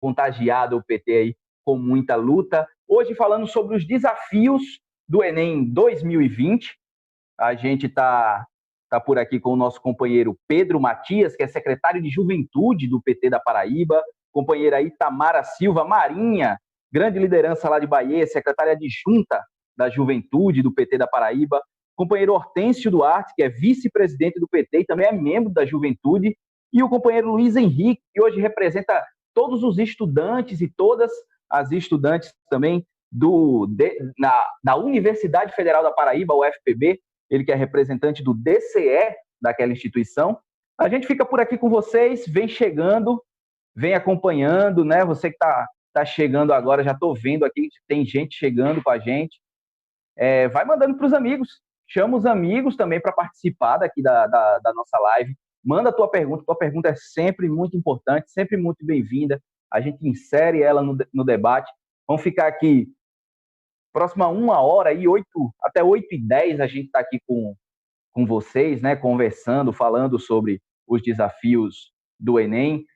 contagiado o PT aí com muita luta. Hoje falando sobre os desafios do Enem 2020. A gente está por aqui com o nosso companheiro Pedro Matias, que é secretário de Juventude do PT da Paraíba, companheira aí Tamara Silva Marinha, grande liderança lá de Bahia, secretária adjunta da Juventude do PT da Paraíba, companheiro Hortêncio Duarte, que é vice-presidente do PT e também é membro da Juventude, e o companheiro Luiz Henrique, que hoje representa todos os estudantes e todas as estudantes também da Universidade Federal da Paraíba, UFPB, ele que é representante do DCE daquela instituição. A gente fica por aqui com vocês, vem chegando, vem acompanhando, né? Você que tá chegando agora, já estou vendo aqui, tem gente chegando com a gente. Vai mandando para os amigos, chama os amigos também para participar daqui da nossa live. Manda a tua pergunta é sempre muito importante, sempre muito bem-vinda. A gente insere ela no debate. Vamos ficar aqui próxima 1 hora, aí, até 8h10, a gente está aqui com vocês, né, conversando, falando sobre os desafios do Enem.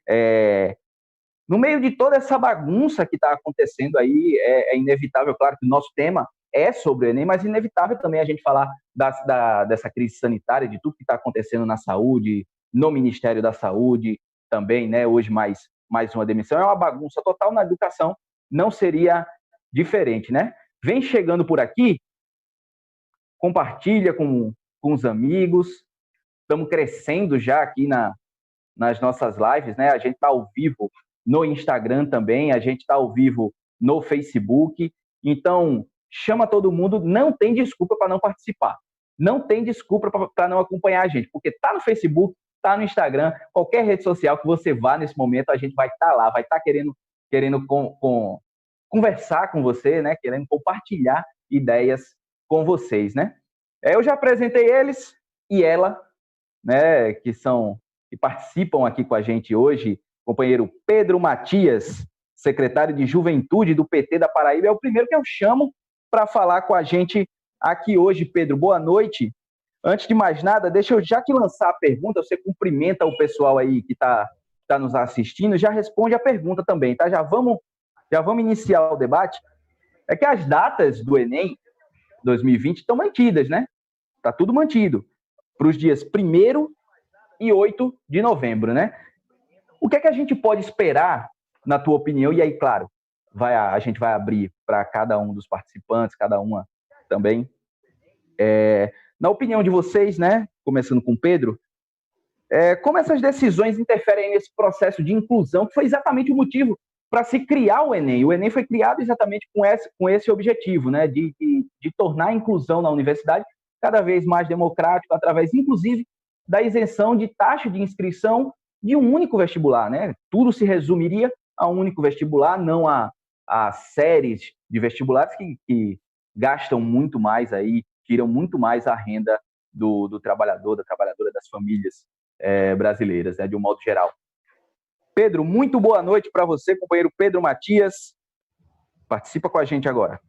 No meio de toda essa bagunça que está acontecendo aí, é inevitável, claro que o nosso tema é sobre o Enem, mas é inevitável também a gente falar dessa crise sanitária, de tudo que está acontecendo na saúde, no Ministério da Saúde também, né? Hoje mais uma demissão. É uma bagunça total. Na educação não seria diferente, né? Vem chegando por aqui, compartilha com os amigos. Estamos crescendo já aqui nas nossas lives, né? A gente está ao vivo no Instagram também, a gente está ao vivo no Facebook. Então, chama todo mundo, não tem desculpa para não participar. Não tem desculpa para não acompanhar a gente, porque está no Facebook, está no Instagram, qualquer rede social que você vá nesse momento, a gente vai estar lá, vai estar querendo conversar com você, né? Querendo compartilhar ideias com vocês, né? Eu já apresentei eles e ela, né? Que participam aqui com a gente hoje. Companheiro Pedro Matias, secretário de Juventude do PT da Paraíba, é o primeiro que eu chamo para falar com a gente aqui hoje. Pedro, boa noite. Antes de mais nada, deixa eu já que lançar a pergunta, você cumprimenta o pessoal aí que está nos assistindo, já responde a pergunta também, tá? Já vamos iniciar o debate. É que as datas do Enem 2020 estão mantidas, né? Está tudo mantido para os dias 1º e 8 de novembro, né? O que é que a gente pode esperar, na tua opinião? E aí, claro, a gente vai abrir para cada um dos participantes, cada uma também. Na opinião de vocês, né? Começando com o Pedro, como essas decisões interferem nesse processo de inclusão, que foi exatamente o motivo para se criar o Enem. O Enem foi criado exatamente com esse objetivo, né? De tornar a inclusão na universidade cada vez mais democrático, através, inclusive, da isenção de taxa de inscrição de um único vestibular, né? Tudo se resumiria a um único vestibular, não a séries de vestibulares que gastam muito mais aí, tiram muito mais a renda do trabalhador, da trabalhadora, das famílias brasileiras, né, de um modo geral. Pedro, muito boa noite para você, companheiro Pedro Matias. Participa com a gente agora.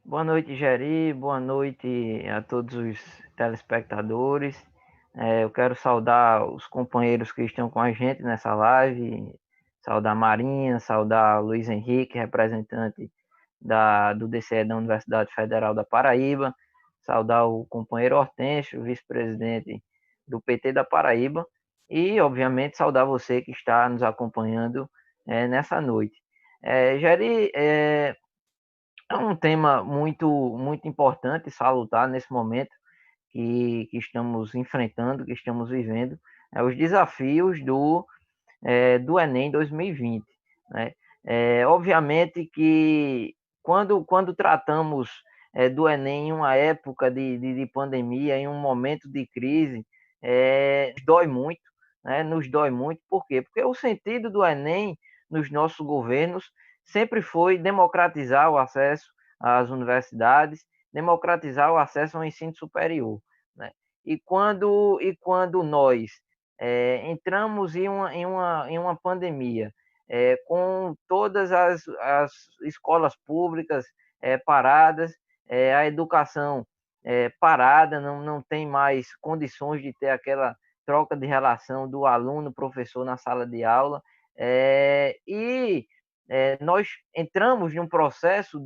Boa noite, Geri. Boa noite a todos os telespectadores. Eu quero saudar os companheiros que estão com a gente nessa live, saudar a Marinha, saudar o Luiz Henrique, representante do DCE da Universidade Federal da Paraíba, saudar o companheiro Hortêncio, vice-presidente do PT da Paraíba, e, obviamente, saudar você que está nos acompanhando nessa noite. Geri, é um tema muito, muito importante e salutar nesse momento que estamos enfrentando, que estamos vivendo, os desafios do Enem 2020. Né? Obviamente que quando tratamos do Enem em uma época de pandemia, em um momento de crise, dói muito, né? Nos dói muito. Por quê? Porque o sentido do Enem nos nossos governos sempre foi democratizar o acesso às universidades, democratizar o acesso ao ensino superior. Né? E quando nós entramos em uma pandemia, com todas as escolas públicas paradas, a educação parada, não tem mais condições de ter aquela troca de relação do aluno-professor na sala de aula, Nós entramos num processo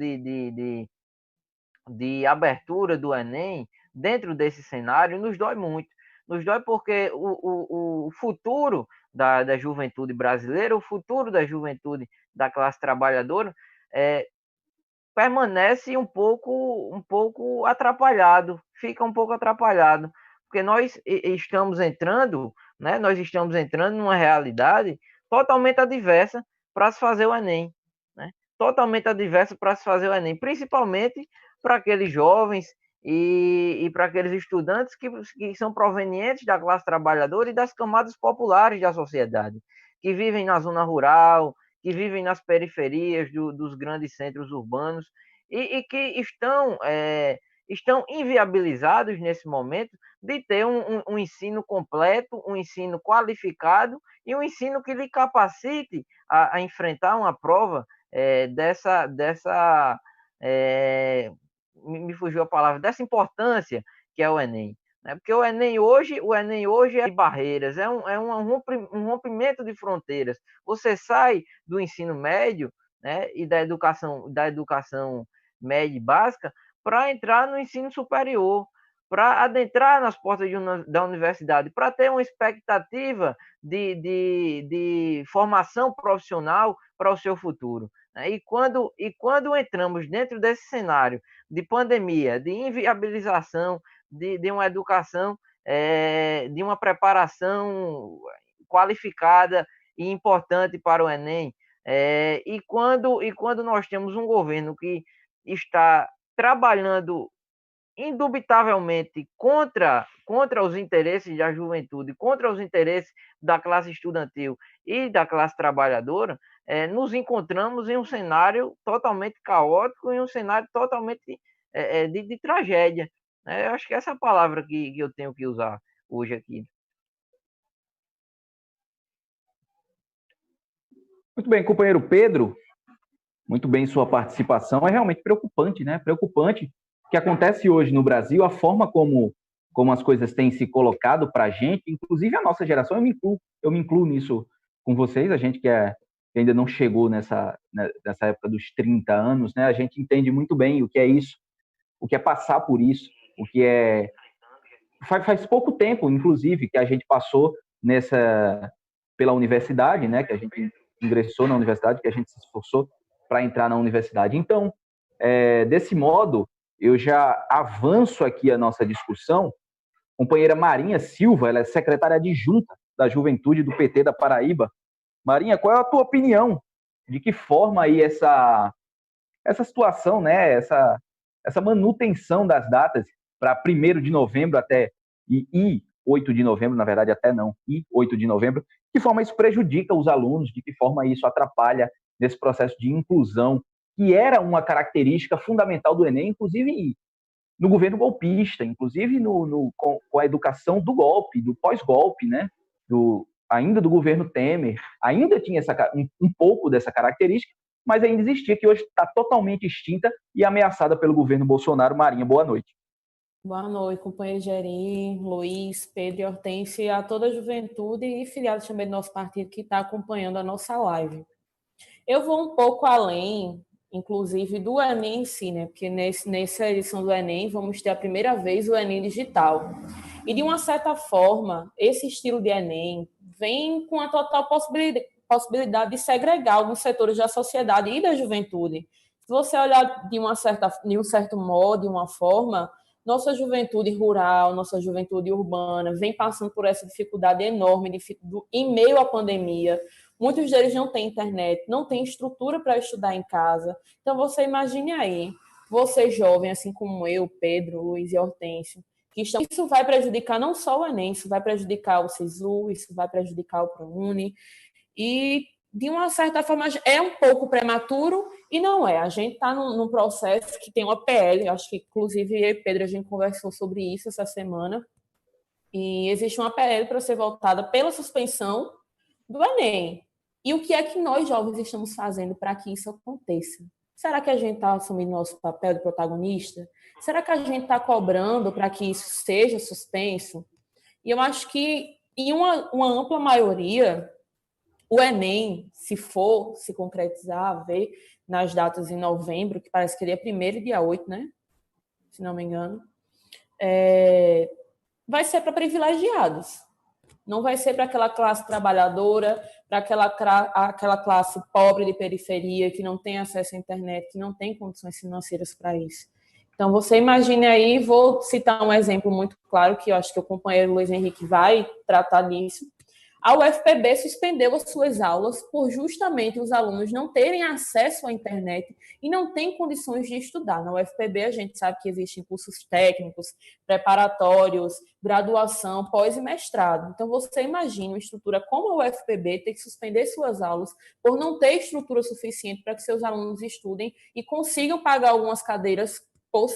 de abertura do Enem dentro desse cenário, nos dói muito. Nos dói porque o futuro da juventude brasileira, o futuro da juventude da classe trabalhadora, permanece um pouco atrapalhado, fica um pouco atrapalhado, porque nós estamos entrando, né, numa realidade totalmente adversa para se fazer o Enem, né? Totalmente adversa para se fazer o Enem, principalmente para aqueles jovens e para aqueles estudantes que são provenientes da classe trabalhadora e das camadas populares da sociedade, que vivem na zona rural, que vivem nas periferias dos grandes centros urbanos e que estão inviabilizados nesse momento de ter um ensino completo, um ensino qualificado e um ensino que lhe capacite a enfrentar uma prova me fugiu a palavra, dessa importância que é o Enem. Né? Porque o Enem hoje é de barreiras, um rompimento de fronteiras. Você sai do ensino médio, né, e da educação média e básica para entrar no ensino superior, para adentrar nas portas da universidade, para ter uma expectativa de formação profissional para o seu futuro. E quando entramos dentro desse cenário de pandemia, de inviabilização de uma educação, de uma preparação qualificada e importante para o Enem, e quando nós temos um governo que está trabalhando indubitavelmente contra os interesses da juventude, contra os interesses da classe estudantil e da classe trabalhadora, nos encontramos em um cenário totalmente caótico, em um cenário totalmente de tragédia. Eu acho que essa é a palavra que eu tenho que usar hoje aqui. Muito bem, companheiro Pedro, muito bem sua participação. É realmente preocupante, né? Preocupante o que acontece hoje no Brasil, a forma como as coisas têm se colocado para a gente, inclusive a nossa geração, eu me incluo nisso com vocês, a gente que ainda não chegou nessa época dos 30 anos, né? A gente entende muito bem o que é isso, o que é passar por isso, o que é... Faz pouco tempo, inclusive, que a gente passou pela universidade, né? Que a gente ingressou na universidade, que a gente se esforçou para entrar na universidade. Então, desse modo, eu já avanço aqui a nossa discussão. Companheira Marinha Silva, ela é secretária adjunta da Juventude do PT da Paraíba. Marinha, qual é a tua opinião? De que forma aí essa situação, né? Essa manutenção das datas para 1º de novembro e 8 de novembro, na verdade até não, e 8 de novembro, de que forma isso prejudica os alunos, de que forma isso atrapalha nesse processo de inclusão, que era uma característica fundamental do Enem, inclusive no governo golpista, inclusive com a educação do golpe, do pós-golpe, né? Ainda do governo Temer, ainda tinha um pouco dessa característica, mas ainda existia, que hoje está totalmente extinta e ameaçada pelo governo Bolsonaro. Marinha, boa noite. Boa noite, companheiro Gerim, Luiz, Pedro e Hortência, e a toda a juventude e filiados também do nosso partido que está acompanhando a nossa live. Eu vou um pouco além, inclusive, do Enem em si, né? Porque nessa edição do Enem vamos ter a primeira vez o Enem digital. E, de uma certa forma, esse estilo de Enem vem com a total possibilidade de segregar alguns setores da sociedade e da juventude. Se você olhar de um certo modo, de uma forma, nossa juventude rural, nossa juventude urbana vem passando por essa dificuldade enorme em meio à pandemia. Muitos deles não têm internet, não têm estrutura para estudar em casa. Então, você imagine aí, você jovem, assim como eu, Pedro, Luiz e Hortêncio, isso vai prejudicar não só o Enem, isso vai prejudicar o SISU, isso vai prejudicar o ProUni. E, de uma certa forma, é um pouco prematuro e não é. A gente está num processo que tem uma PL, acho que, inclusive, eu e Pedro, a gente conversou sobre isso essa semana, e existe uma PL para ser votada pela suspensão do Enem. E o que é que nós, jovens, estamos fazendo para que isso aconteça? Será que a gente está assumindo nosso papel de protagonista? Será que a gente está cobrando para que isso seja suspenso? E eu acho que, em uma ampla maioria, O Enem, se for se concretizar, ver nas datas em novembro, que parece que ele é 1º e dia 8, né? Se não me engano, vai ser para privilegiados. Não vai ser para aquela classe trabalhadora, para aquela classe pobre de periferia, que não tem acesso à internet, que não tem condições financeiras para isso. Então, você imagine aí, vou citar um exemplo muito claro, que eu acho que o companheiro Luiz Henrique vai tratar disso. A UFPB suspendeu as suas aulas por justamente os alunos não terem acesso à internet e não têm condições de estudar. Na UFPB, a gente sabe que existem cursos técnicos, preparatórios, graduação, pós e mestrado. Então, você imagina uma estrutura como a UFPB ter que suspender suas aulas por não ter estrutura suficiente para que seus alunos estudem e consigam pagar algumas cadeiras por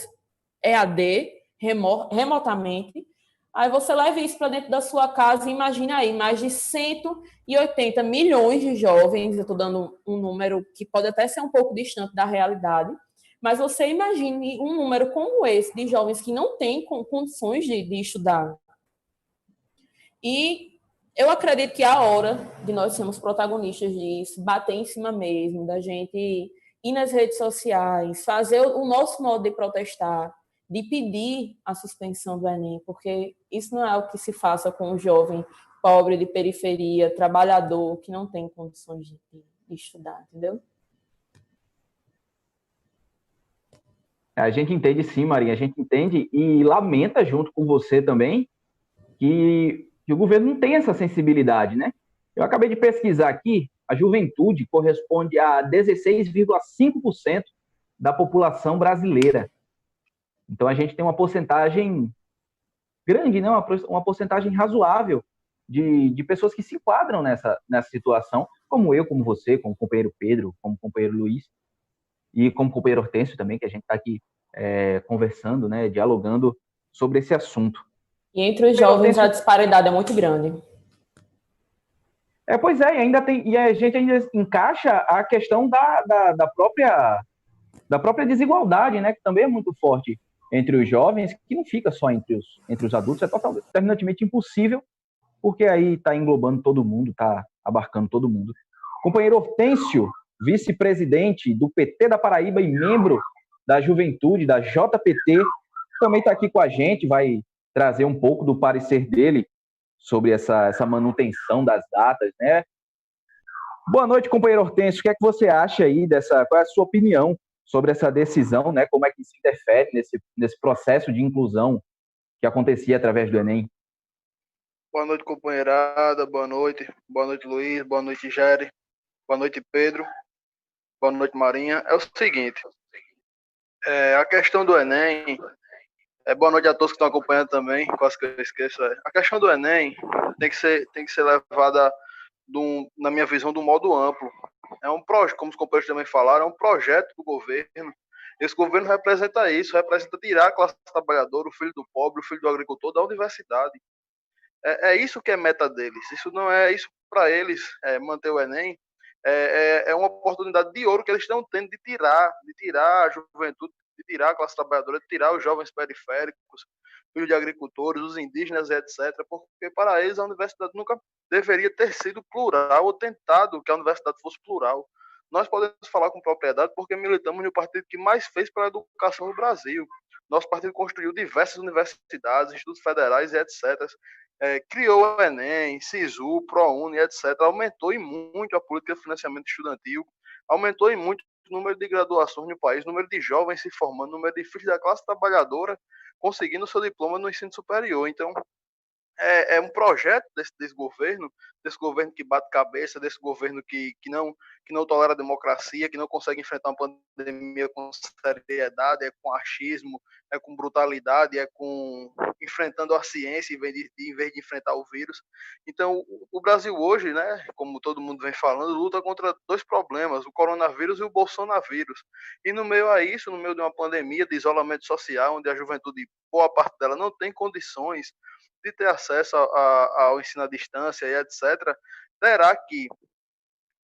EAD, remotamente. Aí você leva isso para dentro da sua casa e imagina aí, mais de 180 milhões de jovens, eu estou dando um número que pode até ser um pouco distante da realidade, mas você imagine um número como esse de jovens que não têm condições de estudar. E eu acredito que é a hora de nós sermos protagonistas disso, bater em cima mesmo, da gente ir nas redes sociais, fazer o nosso modo de protestar, de pedir a suspensão do Enem, porque isso não é o que se faça com um jovem pobre de periferia, trabalhador, que não tem condições de estudar, entendeu? A gente entende sim, Marinha, a gente entende e lamenta junto com você também que o governo não tem essa sensibilidade, né? Eu acabei de pesquisar aqui, a juventude corresponde a 16,5% da população brasileira. Então, a gente tem uma porcentagem grande, né? Uma porcentagem razoável de pessoas que se enquadram nessa situação, como eu, como você, como o companheiro Pedro, como o companheiro Luiz, e como o companheiro Hortêncio também, que a gente está aqui conversando, né? Dialogando sobre esse assunto. E entre os jovens a disparidade é muito grande. Pois é, e a gente ainda encaixa a questão da própria desigualdade, né? Que também é muito forte entre os jovens, que não fica só entre os adultos, é totalmente impossível, porque aí está englobando todo mundo, está abarcando todo mundo. Companheiro Hortêncio, vice-presidente do PT da Paraíba e membro da Juventude, da JPT, também está aqui com a gente, vai trazer um pouco do parecer dele sobre essa manutenção das datas, né? Boa noite, companheiro Hortêncio, o que é que você acha aí qual é a sua opinião sobre essa decisão, né? Como é que se interfere nesse processo de inclusão que acontecia através do Enem? Boa noite, companheirada, boa noite Luiz, boa noite Jerry, boa noite Pedro, boa noite Marinha. É o seguinte, a questão do Enem, boa noite a todos que estão acompanhando também, quase que eu esqueço. A questão do Enem tem que ser levada, na minha visão, de um modo amplo. É um projeto, como os companheiros também falaram, é um projeto do governo. Esse governo representa isso, representa tirar a classe trabalhadora, o filho do pobre, o filho do agricultor da universidade. É isso que é meta deles. Isso não é isso para eles, manter o Enem. É uma oportunidade de ouro que eles estão tendo de tirar a juventude, de tirar a classe trabalhadora, de tirar os jovens periféricos, filhos de agricultores, os indígenas, etc. Porque para eles a universidade nunca deveria ter sido plural ou tentado que a universidade fosse plural. Nós podemos falar com propriedade porque militamos no partido que mais fez pela educação no Brasil. Nosso partido construiu diversas universidades, institutos federais e etc. Criou o Enem, SISU, ProUni, etc. Aumentou em muito a política de financiamento estudantil, aumentou em muito o número de graduações no país, o número de jovens se formando, o número de filhos da classe trabalhadora conseguindo seu diploma no ensino superior. Então, é um projeto desse governo que bate cabeça, desse governo que não tolera a democracia, que não consegue enfrentar uma pandemia com seriedade, com achismo, com brutalidade, enfrentando a ciência em vez de enfrentar o vírus. Então, o Brasil hoje, né, como todo mundo vem falando, luta contra dois problemas, o coronavírus e o bolsonavírus. E no meio a isso, no meio de uma pandemia de isolamento social, onde a juventude, boa parte dela, não tem condições de ter acesso ao ensino à distância e etc., terá que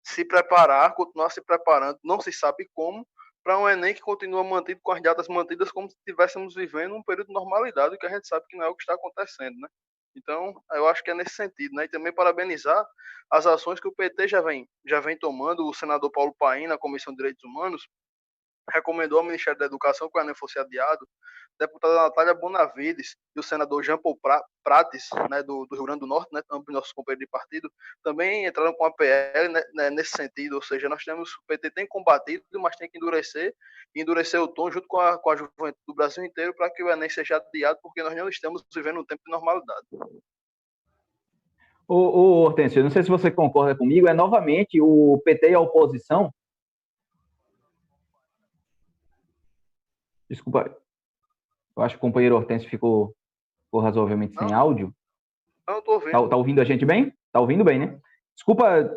se preparar, continuar se preparando, não se sabe como, para um Enem que continua mantido com as datas mantidas como se estivéssemos vivendo um período de normalidade, que a gente sabe que não é o que está acontecendo, né? Então, eu acho que é nesse sentido, né? E também parabenizar as ações que o PT já vem tomando. O senador Paulo Paim, na Comissão de Direitos Humanos, recomendou ao Ministério da Educação que o Enem fosse adiado. A deputada Natália Bonavides e o senador Jean Paul Prates, né, do Rio Grande do Norte, né, ambos nossos companheiros de partido, também entraram com a PL, né, nesse sentido. Ou seja, nós temos, o PT tem combatido, mas tem que endurecer o tom junto com a juventude do Brasil inteiro para que o Enem seja adiado, porque nós não estamos vivendo um tempo de normalidade. Ô Hortêncio, não sei se você concorda comigo, é novamente o PT e a oposição. Desculpa, eu acho que o companheiro Hortêncio ficou razoavelmente sem áudio. Não, eu tô ouvindo. Tá ouvindo a gente bem? Tá ouvindo bem, né?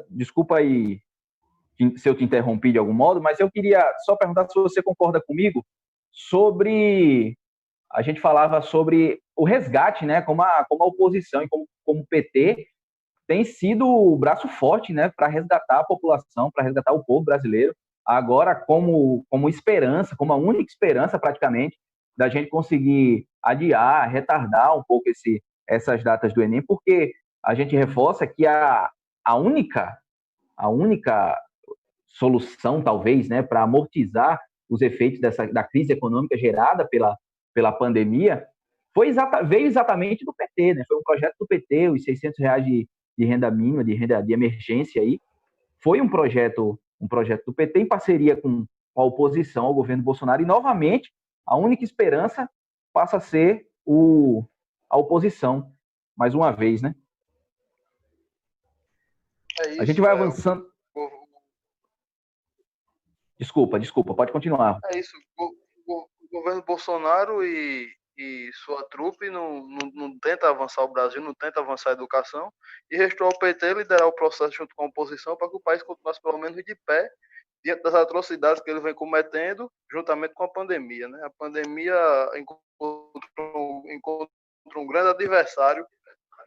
Desculpa aí se eu te interrompi de algum modo, mas eu queria só perguntar se você concorda comigo sobre... A gente falava sobre o resgate, né? Como a oposição e como o PT tem sido o braço forte, né? Para resgatar a população, para resgatar o povo brasileiro. Agora, como esperança, como a única esperança, praticamente, da gente conseguir adiar, retardar um pouco essas datas do Enem, porque a gente reforça que a única solução, talvez, né, para amortizar os efeitos da crise econômica gerada pela pandemia veio exatamente do PT, né? Foi um projeto do PT, os R$600 de renda mínima, de renda de emergência aí, foi um projeto do PT em parceria com a oposição ao governo Bolsonaro, e novamente a única esperança passa a ser a oposição, mais uma vez, né? Isso, a gente vai avançando. Desculpa, pode continuar. É isso, o governo Bolsonaro e sua trupe não tenta avançar o Brasil, não tenta avançar a educação, e restou ao PT liderar o processo junto com a oposição para que o país continuasse pelo menos de pé diante das atrocidades que ele vem cometendo, juntamente com a pandemia, né? A pandemia encontra um grande adversário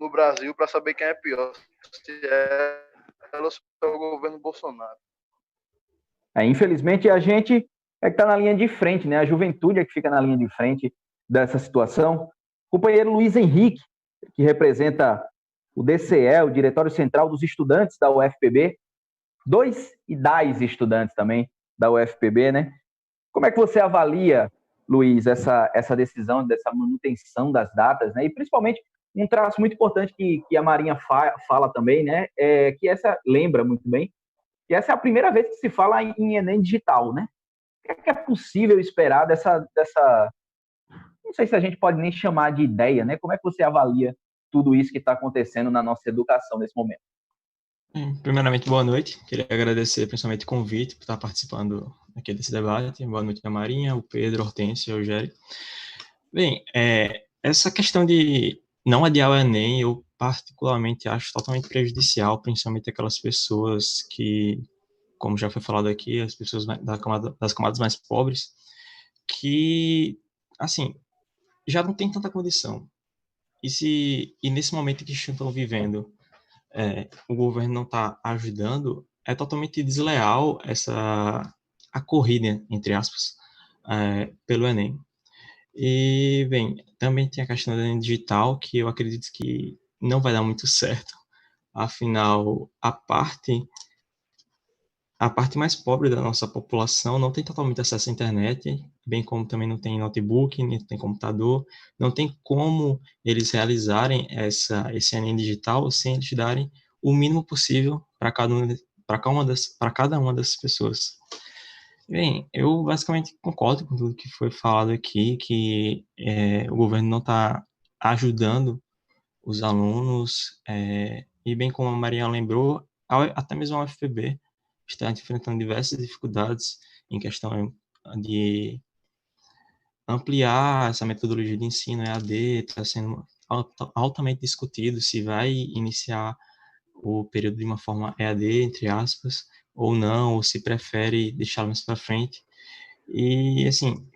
no Brasil para saber quem é pior, se é ela ou se é o governo Bolsonaro. Infelizmente, a gente é que está na linha de frente, né? A juventude é que fica na linha de frente dessa situação. O companheiro Luiz Henrique, que representa o DCE, o Diretório Central dos Estudantes da UFPB, e das estudantes também da UFPB, né? Como é que você avalia, Luiz, essa decisão, dessa manutenção das datas, né? E principalmente um traço muito importante que a Marinha fala também, né? Que essa lembra muito bem, que essa é a primeira vez que se fala em Enem digital, né? O que é possível esperar dessa... Não sei se a gente pode nem chamar de ideia, né? Como é que você avalia tudo isso que está acontecendo na nossa educação nesse momento? Primeiramente, boa noite. Queria agradecer principalmente o convite por estar participando aqui desse debate. Boa noite a Marinha, o Pedro, a Hortência e o Eugério. Bem, essa questão de não adiar o Enem, eu particularmente acho totalmente prejudicial, principalmente aquelas pessoas que, como já foi falado aqui, as pessoas das camadas mais pobres, que, assim, já não tem tanta condição. E nesse momento que estão vivendo, o governo não está ajudando, é totalmente desleal a corrida, entre aspas, pelo Enem. E, bem, também tem a questão do Enem digital, que eu acredito que não vai dar muito certo. Afinal, a parte mais pobre da nossa população não tem totalmente acesso à internet, bem como também não tem notebook, nem tem computador, não tem como eles realizarem esse Enem digital sem eles darem o mínimo possível para cada uma dessas pessoas. Bem, eu basicamente concordo com tudo que foi falado aqui, que o governo não está ajudando os alunos, e bem como a Maria lembrou, até mesmo a UFPB está enfrentando diversas dificuldades em questão de ampliar essa metodologia de ensino EAD, está sendo altamente discutido se vai iniciar o período de uma forma EAD, entre aspas, ou não, ou se prefere deixá-lo mais para frente. E, assim,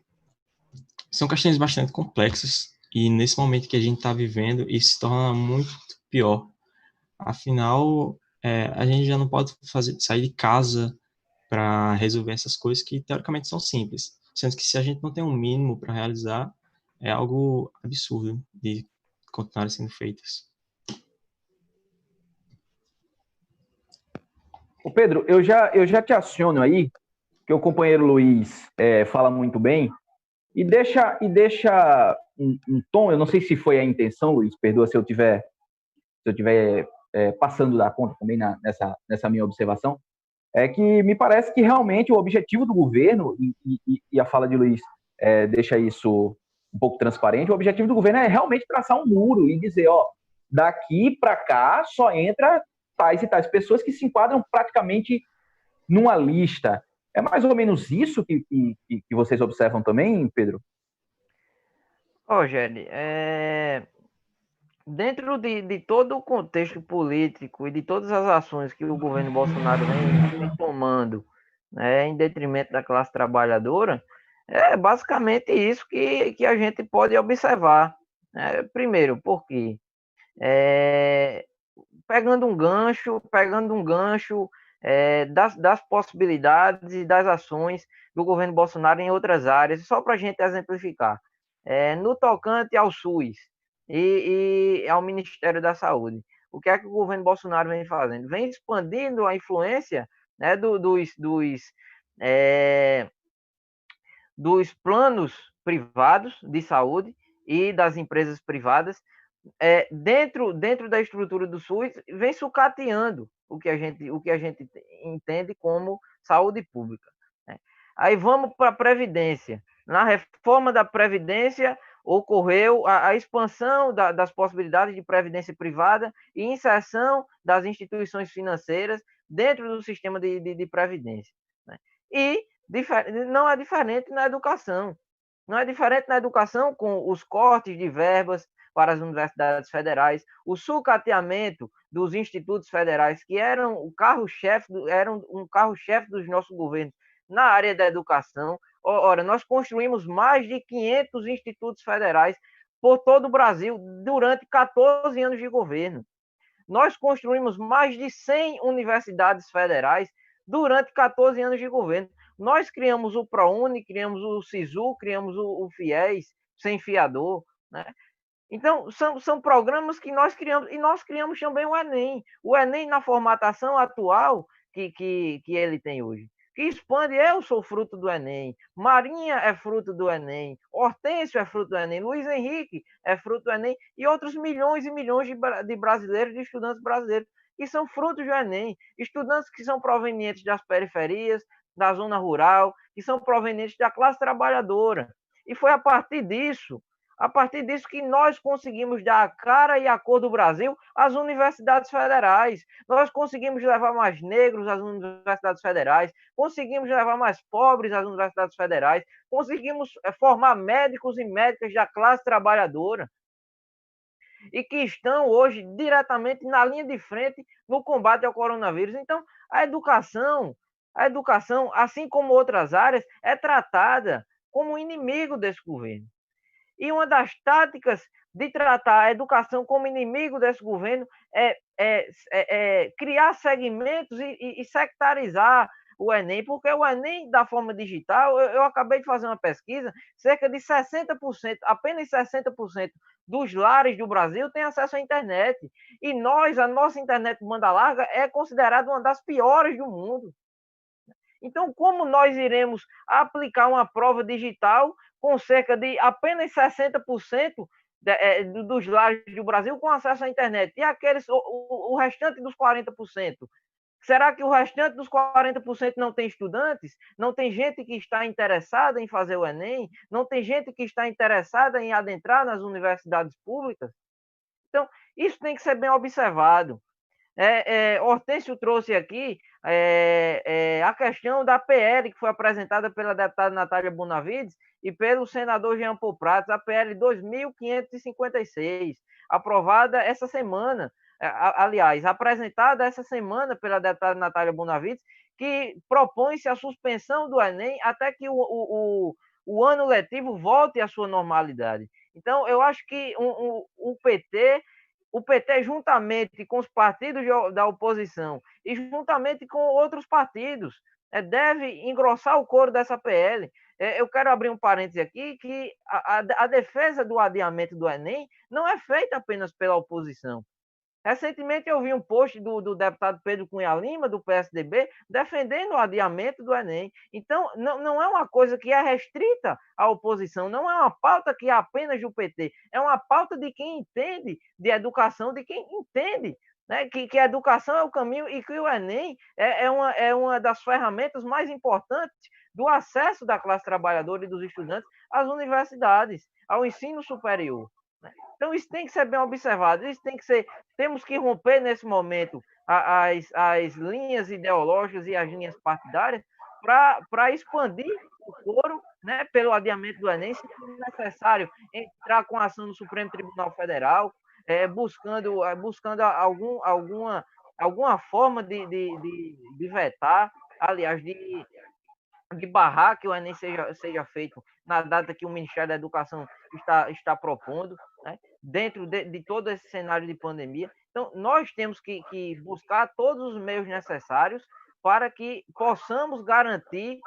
são questões bastante complexas, e nesse momento que a gente está vivendo, isso se torna muito pior. Afinal, a gente já não pode sair de casa para resolver essas coisas que, teoricamente, são simples. Sendo que se a gente não tem um mínimo para realizar, é algo absurdo de continuarem sendo feitas. Ô Pedro, eu já te aciono aí, que o companheiro Luiz fala muito bem, e deixa um tom, eu não sei se foi a intenção, Luiz, perdoa se eu tiver passando da conta também nessa minha observação, é que me parece que realmente o objetivo do governo, e a fala de Luiz deixa isso um pouco transparente, o objetivo do governo é realmente traçar um muro e dizer, ó, daqui para cá só entra tais e tais pessoas que se enquadram praticamente numa lista. É mais ou menos isso que vocês observam também, Pedro? Rogério, dentro de todo o contexto político e de todas as ações que o governo Bolsonaro vem tomando, né, em detrimento da classe trabalhadora, é basicamente isso que a gente pode observar. Primeiro, porque pegando um gancho das possibilidades e das ações do governo Bolsonaro em outras áreas, só para a gente exemplificar. No tocante ao SUS e ao Ministério da Saúde, o que é que o governo Bolsonaro vem fazendo? Vem expandindo a influência, né, dos planos privados de saúde e das empresas privadas dentro da estrutura do SUS, vem sucateando o que a gente entende como saúde pública, né? Aí vamos para a Previdência. Na reforma da Previdência, ocorreu a expansão das possibilidades de previdência privada e inserção das instituições financeiras dentro do sistema de previdência, né? E não é diferente na educação. Não é diferente na educação com os cortes de verbas para as universidades federais, o sucateamento dos institutos federais, que eram um carro-chefe dos nossos governos na área da educação. Ora, nós construímos mais de 500 institutos federais por todo o Brasil durante 14 anos de governo. Nós construímos mais de 100 universidades federais durante 14 anos de governo. Nós criamos o ProUni, criamos o SISU, criamos o FIES, sem fiador, né? Então, são programas que nós criamos, e nós criamos também o Enem. O Enem, na formatação atual que ele tem hoje, que expande. Eu sou fruto do Enem, Marinha é fruto do Enem, Hortêncio é fruto do Enem, Luiz Henrique é fruto do Enem, e outros milhões e milhões de brasileiros, de estudantes brasileiros, que são frutos do Enem. Estudantes que são provenientes das periferias, da zona rural, que são provenientes da classe trabalhadora. E foi a partir disso que nós conseguimos dar a cara e a cor do Brasil às universidades federais. Nós conseguimos levar mais negros às universidades federais, conseguimos levar mais pobres às universidades federais, conseguimos formar médicos e médicas da classe trabalhadora e que estão hoje diretamente na linha de frente no combate ao coronavírus. Então, a educação, assim como outras áreas, é tratada como inimigo desse governo. E uma das táticas de tratar a educação como inimigo desse governo é criar segmentos e sectarizar o Enem, porque o Enem, da forma digital, eu acabei de fazer uma pesquisa, cerca de 60%, apenas 60% dos lares do Brasil têm acesso à internet. E a nossa internet banda larga é considerada uma das piores do mundo. Então, como nós iremos aplicar uma prova digital com cerca de apenas 60% dos lares do Brasil com acesso à internet? E o restante dos 40%? Será que o restante dos 40% não tem estudantes? Não tem gente que está interessada em fazer o Enem? Não tem gente que está interessada em adentrar nas universidades públicas? Então, isso tem que ser bem observado. Hortêncio trouxe aqui a questão da PL que foi apresentada pela deputada Natália Bonavides e pelo senador Jean Paul Prats, a PL 2556, aprovada essa semana, aliás, apresentada essa semana pela deputada Natália Bonavides, que propõe-se a suspensão do Enem até que o ano letivo volte à sua normalidade. Então, eu acho que o PT, juntamente com os partidos da oposição e juntamente com outros partidos deve engrossar o couro dessa PL. Eu quero abrir um parêntese aqui, que a defesa do adiamento do Enem não é feita apenas pela oposição. Recentemente eu vi um post do deputado Pedro Cunha Lima, do PSDB, defendendo o adiamento do Enem. Então, não é uma coisa que é restrita à oposição, não é uma pauta que é apenas do PT, é uma pauta de quem entende de educação, de quem entende, né, que a educação é o caminho e que o Enem é uma das ferramentas mais importantes do acesso da classe trabalhadora e dos estudantes às universidades, ao ensino superior. Então, isso tem que ser bem observado, temos que romper nesse momento as linhas ideológicas e as linhas partidárias para expandir o foro, né, pelo adiamento do Enem, se for necessário entrar com ação no Supremo Tribunal Federal, buscando alguma forma de vetar, aliás, de barrar que o Enem seja feito na data que o Ministério da Educação está propondo, né, dentro de todo esse cenário de pandemia. Então, nós temos que buscar todos os meios necessários para que possamos garantir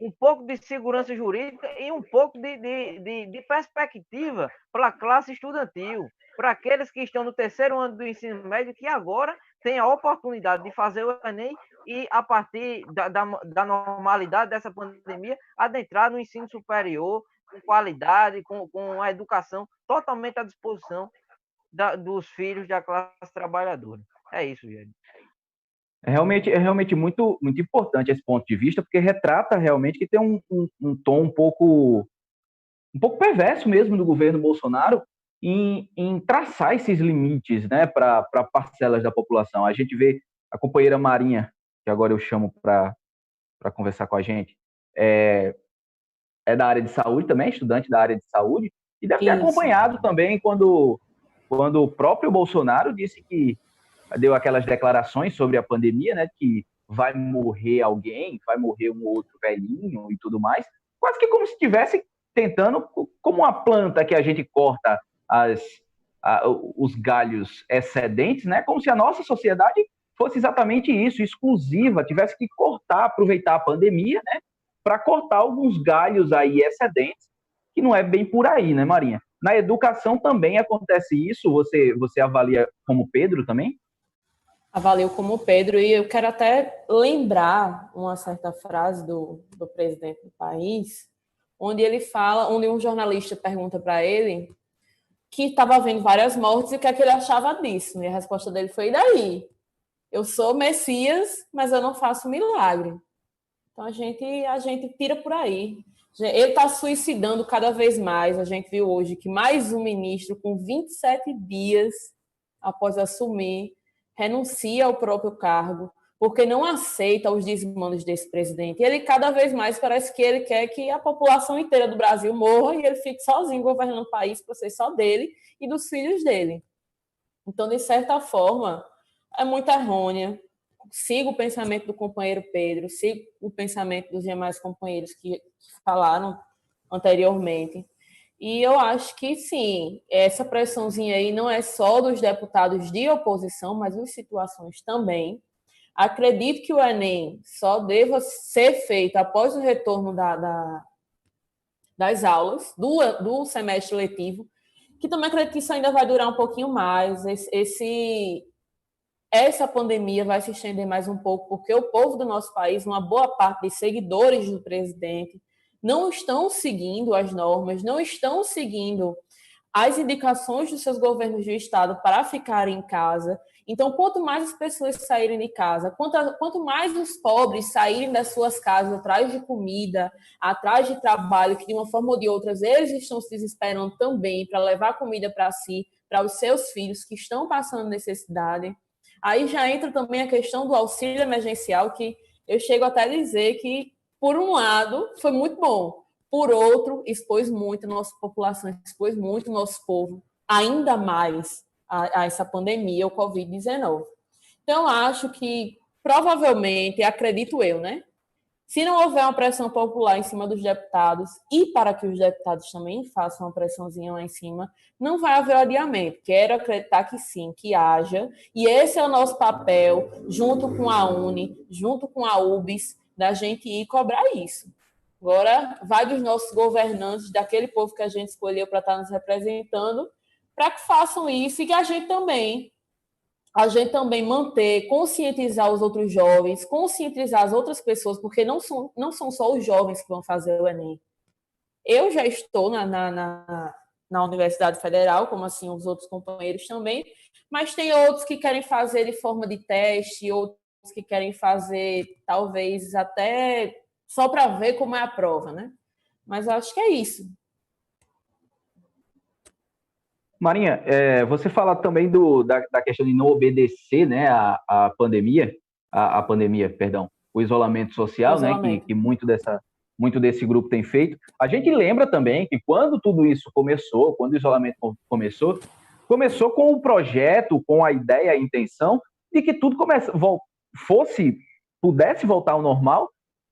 um pouco de segurança jurídica e um pouco de perspectiva para a classe estudantil, para aqueles que estão no terceiro ano do ensino médio, que agora têm a oportunidade de fazer o Enem e, a partir da normalidade dessa pandemia, adentrar no ensino superior com qualidade, com a educação totalmente à disposição dos filhos da classe trabalhadora. É isso, gente. É realmente muito, muito importante esse ponto de vista, porque retrata realmente que tem um tom um pouco perverso mesmo do governo Bolsonaro em traçar esses limites, né, para parcelas da população. A gente vê a companheira Marinha, que agora eu chamo para conversar com a gente, é da área de saúde também, estudante da área de saúde, e deve ter acompanhado também quando o próprio Bolsonaro disse que deu aquelas declarações sobre a pandemia, né, que vai morrer alguém, vai morrer um outro velhinho e tudo mais, quase que como se estivesse tentando, como uma planta que a gente corta os galhos excedentes, né, como se a nossa sociedade fosse exatamente isso, exclusiva, tivesse que cortar, aproveitar a pandemia, né, para cortar alguns galhos aí excedentes, que não é bem por aí, né, Marinha? Na educação também acontece isso, você avalia como Pedro também? Avalio como Pedro, e eu quero até lembrar uma certa frase do presidente do país, onde ele fala, onde um jornalista pergunta para ele que estava havendo várias mortes e o que é que ele achava disso. E a resposta dele foi: e daí? Eu sou Messias, mas eu não faço milagre. Então a gente tira por aí. Ele está suicidando cada vez mais. A gente viu hoje que mais um ministro, com 27 dias após assumir, renuncia ao próprio cargo, porque não aceita os desmandos desse presidente. E ele cada vez mais parece que ele quer que a população inteira do Brasil morra e ele fique sozinho governando o país para ser só dele e dos filhos dele. Então, de certa forma, é muito errônea. Sigo o pensamento do companheiro Pedro, sigo o pensamento dos demais companheiros que falaram anteriormente. E eu acho que, sim, essa pressãozinha aí não é só dos deputados de oposição, mas em situações também. Acredito que o Enem só deva ser feito após o retorno das aulas, do semestre letivo, que também acredito que isso ainda vai durar um pouquinho mais. Essa pandemia vai se estender mais um pouco, porque o povo do nosso país, uma boa parte de seguidores do presidente, não estão seguindo as normas, não estão seguindo as indicações dos seus governos de estado para ficarem em casa. Então, quanto mais as pessoas saírem de casa, quanto mais os pobres saírem das suas casas atrás de comida, atrás de trabalho, que de uma forma ou de outra eles estão se desesperando também para levar comida para si, para os seus filhos que estão passando necessidade. Aí já entra também a questão do auxílio emergencial, que eu chego até a dizer que, por um lado, foi muito bom. Por outro, expôs muito a nossa população, expôs muito o nosso povo, ainda mais a essa pandemia, o Covid-19. Então, acho que, provavelmente, acredito eu, né? Se não houver uma pressão popular em cima dos deputados, e para que os deputados também façam uma pressãozinha lá em cima, não vai haver adiamento. Quero acreditar que sim, que haja. E esse é o nosso papel, junto com a UNE, junto com a UBS, da gente ir cobrar isso. Agora, vai dos nossos governantes, daquele povo que a gente escolheu para estar nos representando, para que façam isso e que a gente também manter, conscientizar os outros jovens, conscientizar as outras pessoas, porque não são só os jovens que vão fazer o Enem. Eu já estou na Universidade Federal, como assim os outros companheiros também, mas tem outros que querem fazer de forma de teste, outros que querem fazer, talvez, até só para ver como é a prova, né? Mas eu acho que é isso. Marinha, você fala também da questão de não obedecer, né, a pandemia, perdão, o isolamento social, né, que muito desse grupo tem feito. A gente lembra também que quando tudo isso começou, quando o isolamento começou com o projeto, com a ideia, a intenção de que tudo pudesse voltar ao normal,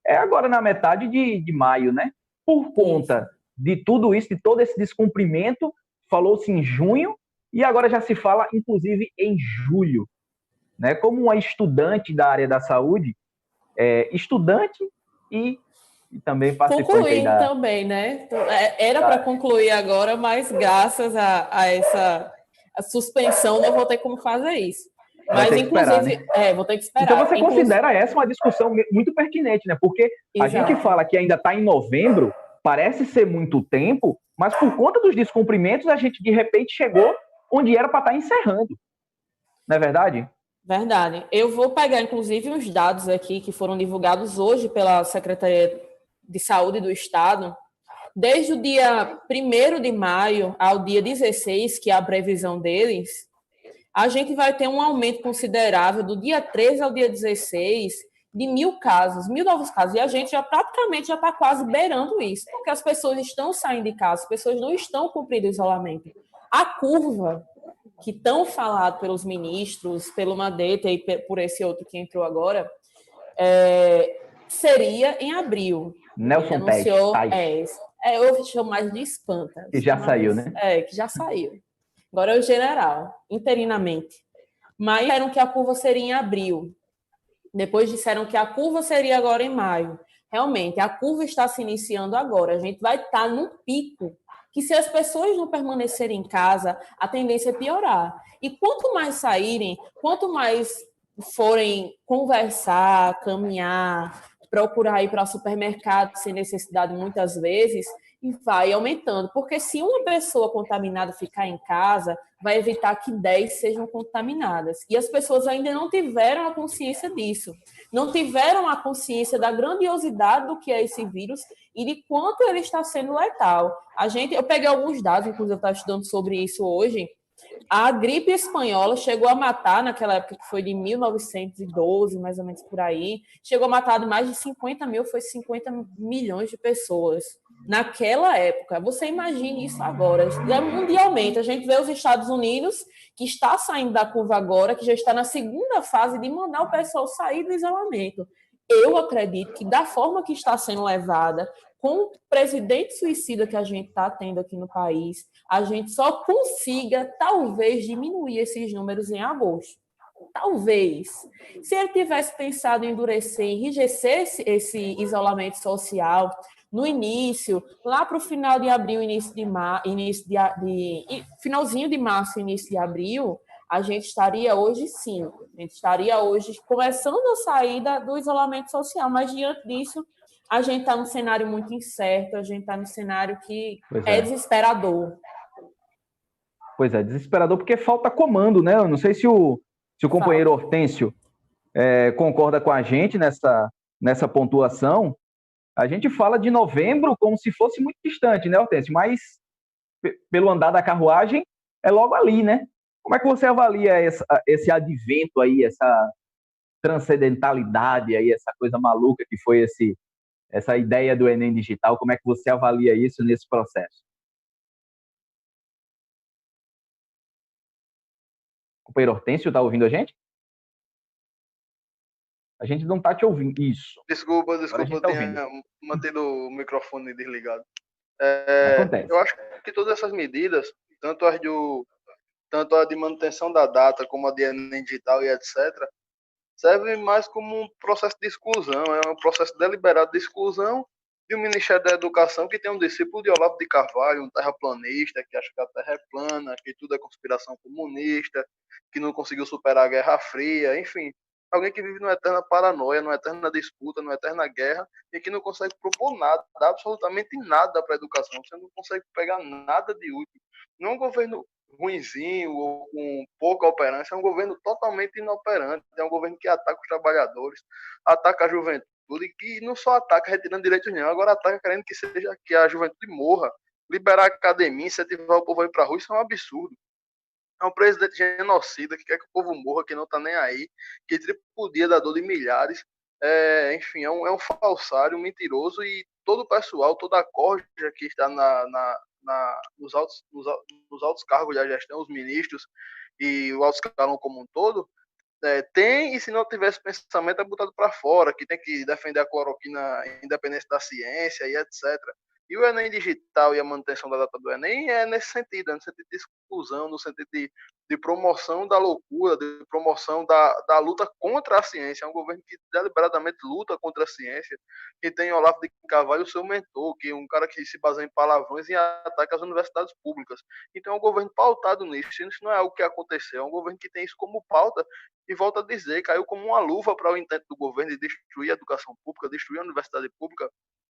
agora na metade de maio, né? Por conta de tudo isso, de todo esse descumprimento, falou-se em junho e agora já se fala, inclusive, em julho. Né? Como uma estudante da área da saúde, estudante e também participante. Concluir também, né? Era para concluir agora, mas graças a essa suspensão não vou ter como fazer isso. Mas, inclusive, esperar, né? Vou ter que esperar. Então, você considera essa uma discussão muito pertinente, né? Porque a gente fala que ainda está em novembro, parece ser muito tempo, mas por conta dos descumprimentos, a gente, de repente, chegou onde era para estar encerrando. Não é verdade? Verdade. Eu vou pegar, inclusive, uns dados aqui que foram divulgados hoje pela Secretaria de Saúde do Estado. Desde o dia 1º de maio ao dia 16, que é a previsão deles, a gente vai ter um aumento considerável do dia 13 ao dia 16 de 1.000 casos, 1.000 novos casos. E a gente praticamente já está quase beirando isso, porque as pessoas estão saindo de casa, as pessoas não estão cumprindo o isolamento. A curva que tão falado pelos ministros, pelo Mandetta e por esse outro que entrou agora, seria em abril. Nelson anunciou, eu chamo mais de espanta. Que já saiu, né? Que já saiu. Agora é o general, interinamente. Mas disseram que a curva seria em abril. Depois disseram que a curva seria agora em maio. Realmente, a curva está se iniciando agora. A gente vai estar num pico que, se as pessoas não permanecerem em casa, a tendência é piorar. E quanto mais saírem, quanto mais forem conversar, caminhar, procurar ir para o supermercado sem necessidade muitas vezes, e vai aumentando. Porque se uma pessoa contaminada ficar em casa, vai evitar que 10 sejam contaminadas. E as pessoas ainda não tiveram a consciência disso. Não tiveram a consciência da grandiosidade do que é esse vírus e de quanto ele está sendo letal. Eu peguei alguns dados, inclusive eu estava estudando sobre isso hoje. A gripe espanhola chegou a matar, naquela época que foi de 1912, mais ou menos por aí, chegou a matar mais de 50 mil, foi 50 milhões de pessoas. Naquela época, você imagine isso agora, mundialmente, a gente vê os Estados Unidos, que está saindo da curva agora, que já está na segunda fase de mandar o pessoal sair do isolamento. Eu acredito que da forma que está sendo levada, com o presidente suicida que a gente está tendo aqui no país, a gente só consiga, talvez, diminuir esses números em agosto. Talvez. Se ele tivesse pensado em endurecer, enrijecer esse isolamento social no início, lá para o final de abril, finalzinho de março, início de abril, a gente estaria hoje, sim. A gente estaria hoje começando a sair do isolamento social, mas diante disso, a gente está num cenário muito incerto, a gente está num cenário que é desesperador. Pois é, desesperador porque falta comando, né? Eu não sei se o companheiro Hortêncio concorda com a gente nessa pontuação. A gente fala de novembro como se fosse muito distante, né, Hortêncio? Mas, pelo andar da carruagem, é logo ali, né? Como é que você avalia esse advento aí, essa transcendentalidade aí, essa coisa maluca que foi essa ideia do Enem digital? Como é que você avalia isso nesse processo? O companheiro Hortêncio está ouvindo a gente? A gente não está te ouvindo. Isso. Desculpa, eu tenho mantido o microfone desligado. Acontece. Eu acho que todas essas medidas, tanto a de manutenção da data, como a de Enem digital e etc., serve mais como um processo de exclusão, é um processo deliberado de exclusão de um Ministério da Educação que tem um discípulo de Olavo de Carvalho, um terraplanista, que acha que a Terra é plana, que tudo é conspiração comunista, que não conseguiu superar a Guerra Fria, enfim. Alguém que vive numa eterna paranoia, numa eterna disputa, numa eterna guerra, e que não consegue propor nada, absolutamente nada para a educação. Você não consegue pegar nada de útil. Não é um governo ruinzinho ou com pouca operância, é um governo totalmente inoperante, é um governo que ataca os trabalhadores, ataca a juventude, que não só ataca retirando direitos não, agora ataca querendo que a juventude morra, liberar a academia, incentivar o povo a ir para a rua, isso é um absurdo. É um presidente genocida que quer que o povo morra, que não está nem aí, que tripudia da dor de milhares. Enfim, é um falsário, um mentiroso, e todo o pessoal, toda a corja que está nos altos cargos da gestão, os ministros e o alto escalão como um todo, tem, e se não tiver esse pensamento é botado para fora, que tem que defender a cloroquina independente da ciência e etc. E o Enem digital e a manutenção da data do Enem é nesse sentido, no sentido de exclusão, no sentido de promoção da loucura, de promoção da luta contra a ciência. É um governo que deliberadamente luta contra a ciência, que tem Olavo de Carvalho, o seu mentor, que é um cara que se baseia em palavrões e ataca as universidades públicas. Então é um governo pautado nisso. Isso não é algo que aconteceu, é um governo que tem isso como pauta e volta a dizer, caiu como uma luva para o intento do governo de destruir a educação pública, destruir a universidade pública,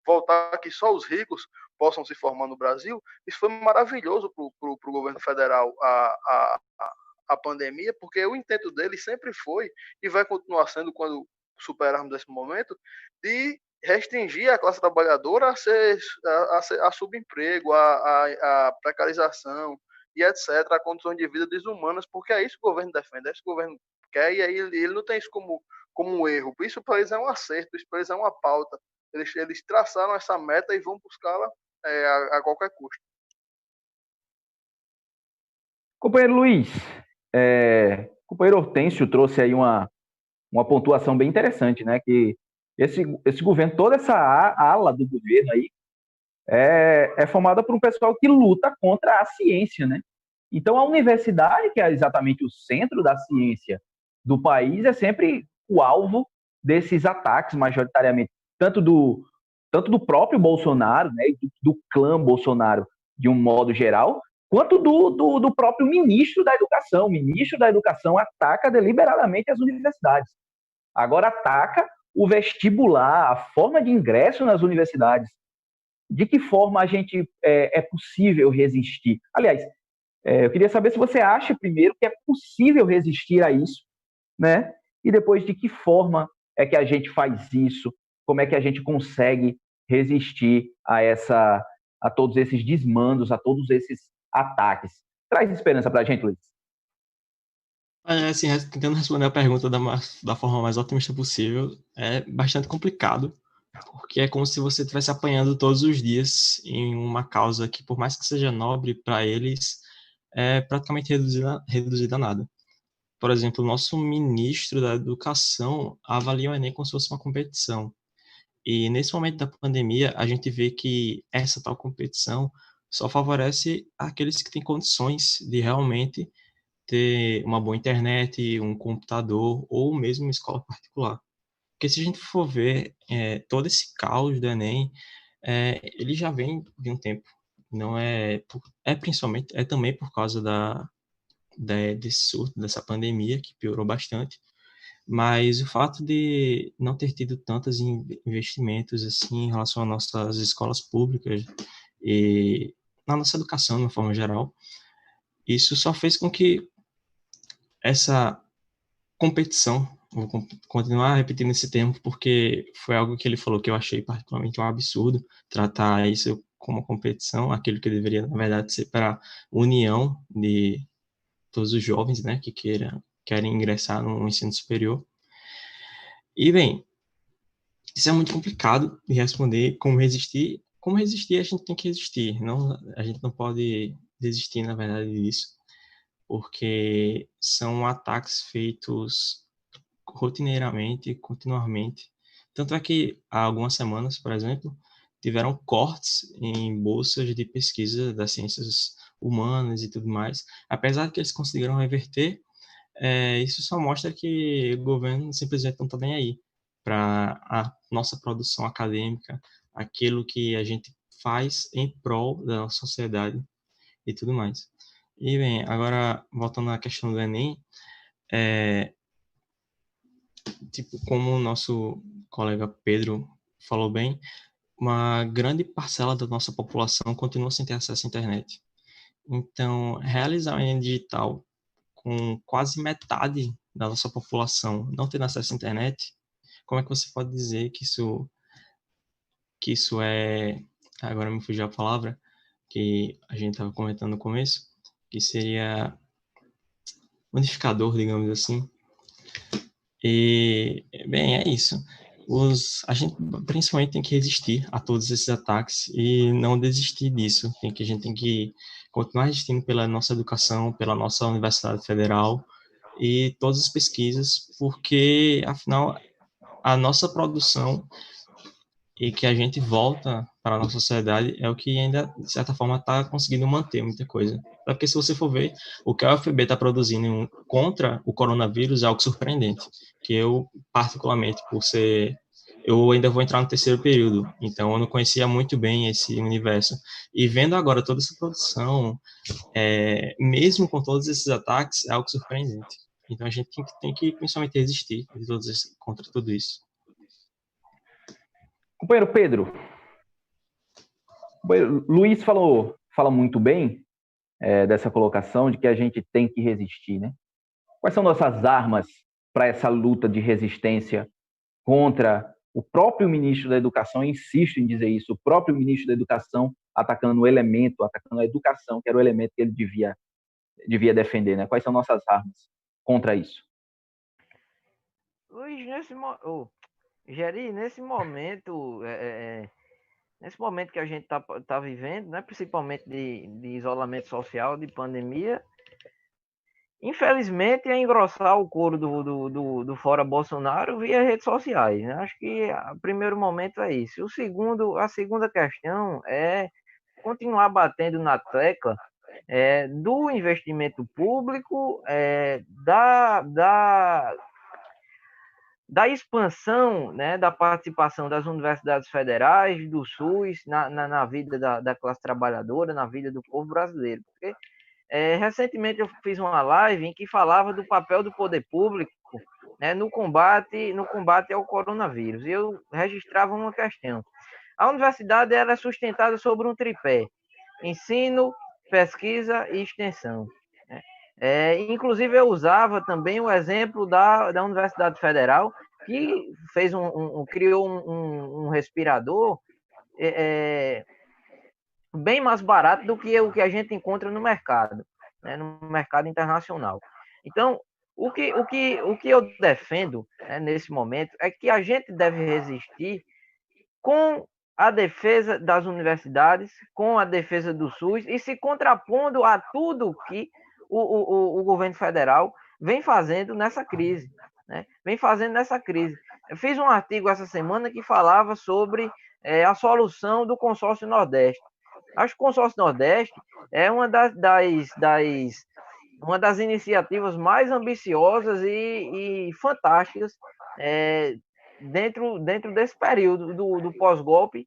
voltar que só os ricos possam se formar no Brasil. Isso foi maravilhoso para o governo federal, a pandemia, porque o intento dele sempre foi, e vai continuar sendo quando superarmos esse momento, de restringir a classe trabalhadora a subemprego, a precarização e etc., a condições de vida desumanas, porque é isso que o governo defende, é isso que o governo quer, e aí ele não tem isso como um erro. Isso para eles é um acerto, isso para eles é uma pauta. Eles traçaram essa meta e vão buscá-la a qualquer custo. Companheiro Luiz, companheiro Hortêncio trouxe aí uma pontuação bem interessante, né? Que esse governo, toda essa ala do governo aí, é formada por um pessoal que luta contra a ciência, né? Então, a universidade, que é exatamente o centro da ciência do país, é sempre o alvo desses ataques, majoritariamente, tanto do próprio Bolsonaro, né, do clã Bolsonaro, de um modo geral, quanto do próprio ministro da Educação. O ministro da Educação ataca deliberadamente as universidades. Agora ataca o vestibular, a forma de ingresso nas universidades. De que forma a gente é possível resistir? Aliás, eu queria saber se você acha, primeiro, que é possível resistir a isso, né? E depois, de que forma é que a gente faz isso? Como é que a gente consegue resistir a todos esses desmandos, a todos esses ataques? Traz esperança para a gente, Luiz. Assim, tentando responder a pergunta da forma mais otimista possível, é bastante complicado, porque é como se você estivesse apanhando todos os dias em uma causa que, por mais que seja nobre para eles, é praticamente reduzida a nada. Por exemplo, o nosso ministro da Educação avalia o Enem como se fosse uma competição. E nesse momento da pandemia, a gente vê que essa tal competição só favorece aqueles que têm condições de realmente ter uma boa internet, um computador ou mesmo uma escola particular. Porque se a gente for ver todo esse caos do Enem, ele já vem de um tempo. Não principalmente, também por causa desse surto, dessa pandemia, que piorou bastante. Mas o fato de não ter tido tantos investimentos assim em relação às nossas escolas públicas e na nossa educação, de uma forma geral, isso só fez com que essa competição, vou continuar repetindo esse termo porque foi algo que ele falou que eu achei particularmente um absurdo, tratar isso como competição, aquilo que deveria, na verdade, ser para união de todos os jovens, né, que querem ingressar no ensino superior. E, bem, isso é muito complicado de responder como resistir. Como resistir, a gente tem que resistir. A gente não pode desistir, na verdade, disso, porque são ataques feitos rotineiramente, continuamente. Tanto é que há algumas semanas, por exemplo, tiveram cortes em bolsas de pesquisa das ciências humanas e tudo mais. Apesar de que eles conseguiram reverter, isso só mostra que o governo simplesmente não está nem aí para a nossa produção acadêmica, aquilo que a gente faz em prol da nossa sociedade e tudo mais. E, bem, agora, voltando à questão do Enem, tipo, como o nosso colega Pedro falou bem, uma grande parcela da nossa população continua sem ter acesso à internet. Então, realizar o Enem digital com quase metade da nossa população não tendo acesso à internet, como é que você pode dizer que isso é, agora me fugiu a palavra, que a gente estava comentando no começo, que seria unificador, digamos assim. E, bem, é isso. A gente principalmente tem que resistir a todos esses ataques e não desistir disso. A gente tem que continuar resistindo pela nossa educação, pela nossa Universidade Federal e todas as pesquisas, porque, afinal, a nossa produção e que a gente volta para a nossa sociedade é o que ainda, de certa forma, está conseguindo manter muita coisa. Porque se você for ver, o que a UFB está produzindo contra o coronavírus é algo surpreendente, que eu, particularmente, eu ainda vou entrar no terceiro período, então eu não conhecia muito bem esse universo. E vendo agora toda essa produção, mesmo com todos esses ataques, é algo surpreendente. Então a gente tem que principalmente resistir contra tudo isso. Companheiro Pedro, Luiz fala muito bem dessa colocação de que a gente tem que resistir, né? Quais são nossas armas para essa luta de resistência contra o próprio ministro da Educação? Eu insisto em dizer isso, o próprio ministro da Educação atacando o elemento, atacando a educação, que era o elemento que ele devia defender, né? Quais são nossas armas contra isso? Luiz, Geri, nesse momento que a gente tá vivendo, né, principalmente de isolamento social, de pandemia, infelizmente é engrossar o couro do fora Bolsonaro via redes sociais, né? Acho que o primeiro momento é isso. A segunda questão é continuar batendo na tecla do investimento público, da expansão, né, da participação das universidades federais, do SUS, na vida da classe trabalhadora, na vida do povo brasileiro. Porque, recentemente eu fiz uma live em que falava do papel do poder público, né, no combate ao coronavírus. E eu registrava uma questão. A universidade ela é sustentada sobre um tripé: ensino, pesquisa e extensão. Inclusive, eu usava também o exemplo da Universidade Federal, que criou um respirador bem mais barato do que o que a gente encontra no mercado, né, no mercado internacional. Então, o que eu defendo, né, nesse momento é que a gente deve resistir com a defesa das universidades, com a defesa do SUS e se contrapondo a tudo que o governo federal vem fazendo nessa crise. Né? Vem fazendo nessa crise. Eu fiz um artigo essa semana que falava sobre a solução do consórcio Nordeste. Acho que o consórcio Nordeste é uma uma das iniciativas mais ambiciosas e fantásticas dentro desse período do pós-golpe,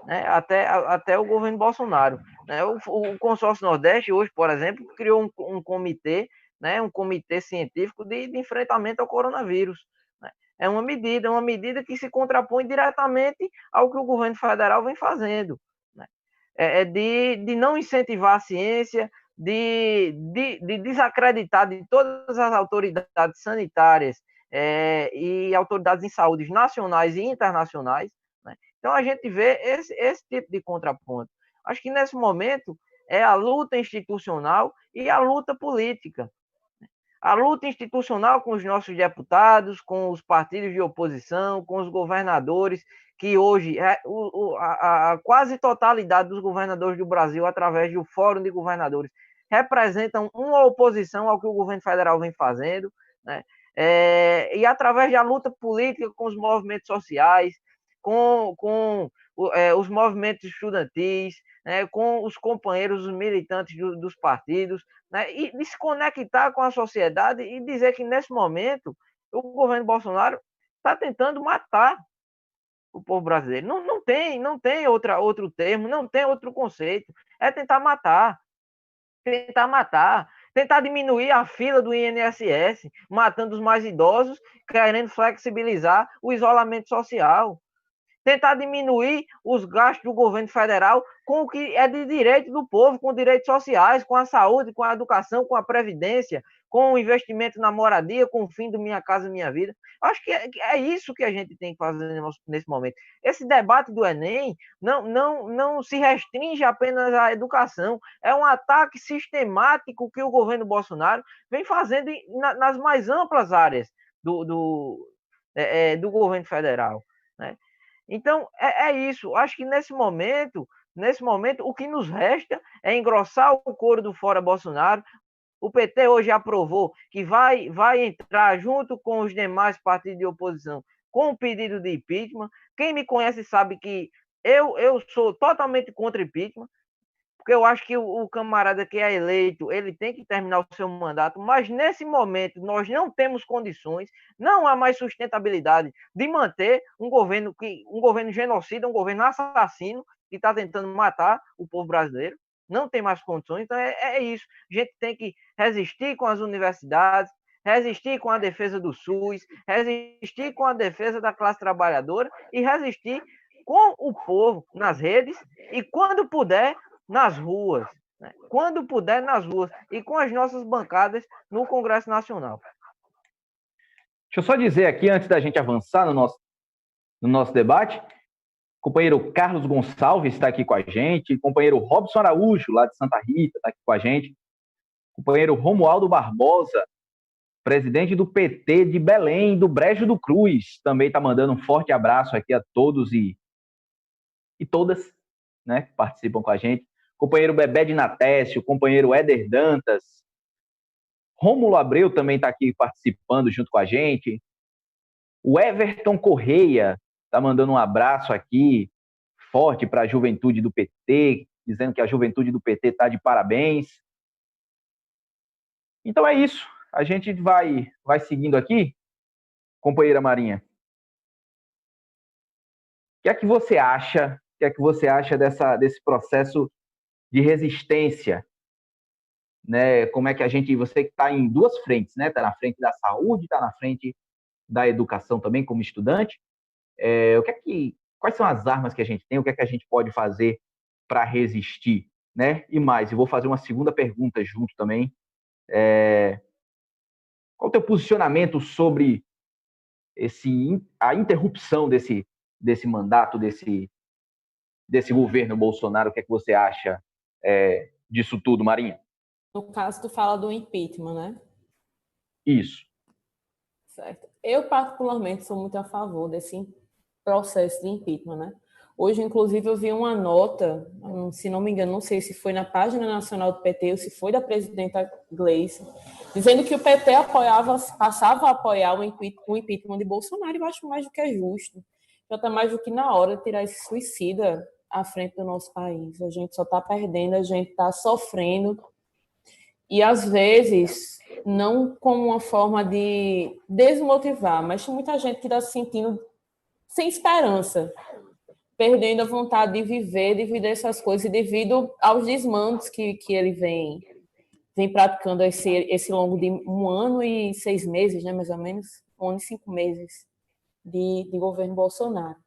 né, até o governo Bolsonaro. Né? O Consórcio Nordeste, hoje, por exemplo, criou um comitê, né, um comitê científico de enfrentamento ao coronavírus. Né? É uma medida que se contrapõe diretamente ao que o governo federal vem fazendo. Né? De não incentivar a ciência, de desacreditar de todas as autoridades sanitárias e autoridades em saúde nacionais e internacionais. Né? Então, a gente vê esse tipo de contraponto. Acho que, nesse momento, é a luta institucional e a luta política. A luta institucional com os nossos deputados, com os partidos de oposição, com os governadores, que hoje a quase totalidade dos governadores do Brasil, através do Fórum de Governadores, representam uma oposição ao que o governo federal vem fazendo, né? E através da luta política com os movimentos sociais, com os movimentos estudantis, né, com os companheiros, os militantes dos partidos, né, e de se conectar com a sociedade e dizer que, nesse momento, o governo Bolsonaro está tentando matar o povo brasileiro. Não tem outro termo, não tem outro conceito. É tentar matar. Tentar diminuir a fila do INSS, matando os mais idosos, querendo flexibilizar o isolamento social. Tentar diminuir os gastos do governo federal com o que é de direito do povo, com direitos sociais, com a saúde, com a educação, com a previdência, com o investimento na moradia, com o fim do Minha Casa Minha Vida. Acho que é isso que a gente tem que fazer nesse momento. Esse debate do Enem não se restringe apenas à educação, é um ataque sistemático que o governo Bolsonaro vem fazendo nas mais amplas áreas do governo federal, né? Então, é isso. Acho que nesse momento, o que nos resta é engrossar o couro do fora Bolsonaro. O PT hoje aprovou que vai entrar junto com os demais partidos de oposição com o pedido de impeachment. Quem me conhece sabe que eu sou totalmente contra impeachment, porque eu acho que o camarada que é eleito, ele tem que terminar o seu mandato, mas nesse momento nós não temos condições, não há mais sustentabilidade de manter um governo genocida, um governo assassino, que está tentando matar o povo brasileiro. Não tem mais condições, então é isso. A gente tem que resistir com as universidades, resistir com a defesa do SUS, resistir com a defesa da classe trabalhadora e resistir com o povo nas redes e, quando puder, nas ruas, né? Quando puder, nas ruas, e com as nossas bancadas no Congresso Nacional. Deixa eu só dizer aqui, antes da gente avançar no nosso debate, o companheiro Carlos Gonçalves está aqui com a gente, o companheiro Robson Araújo, lá de Santa Rita, está aqui com a gente, o companheiro Romualdo Barbosa, presidente do PT de Belém, do Brejo do Cruz, também está mandando um forte abraço aqui a todos e todas, né, que participam com a gente. Companheiro Bebé de Natécio, companheiro Éder Dantas, Rômulo Abreu também está aqui participando junto com a gente. O Everton Correia está mandando um abraço aqui, forte para a juventude do PT, dizendo que a juventude do PT está de parabéns. Então é isso. A gente vai seguindo aqui. Companheira Marinha, o que é que você acha? O que é que você acha desse processo de resistência, né? Como é que você que está em duas frentes, né? Está na frente da saúde, está na frente da educação também como estudante. Quais são as armas que a gente tem? O que é que a gente pode fazer para resistir, né? E mais, eu vou fazer uma segunda pergunta junto também. Qual o teu posicionamento sobre a interrupção desse mandato, desse governo Bolsonaro? O que é que você acha disso tudo, Marinha? No caso, tu fala do impeachment, né? Isso. Certo. Eu, particularmente, sou muito a favor desse processo de impeachment, né? Hoje, inclusive, eu vi uma nota, se não me engano, não sei se foi na página nacional do PT ou se foi da presidenta Gleice, dizendo que o PT passava a apoiar o impeachment de Bolsonaro, e eu acho mais do que é justo. Já está mais do que na hora de tirar esse suicida à frente do nosso país. A gente só está perdendo, a gente está sofrendo. E, às vezes, não como uma forma de desmotivar, mas tem muita gente que está se sentindo sem esperança, perdendo a vontade de viver devido a essas coisas, e devido aos desmandos que ele vem praticando esse longo de 1 ano e 6 meses, né, mais ou menos, 1 ano e 5 meses de governo Bolsonaro.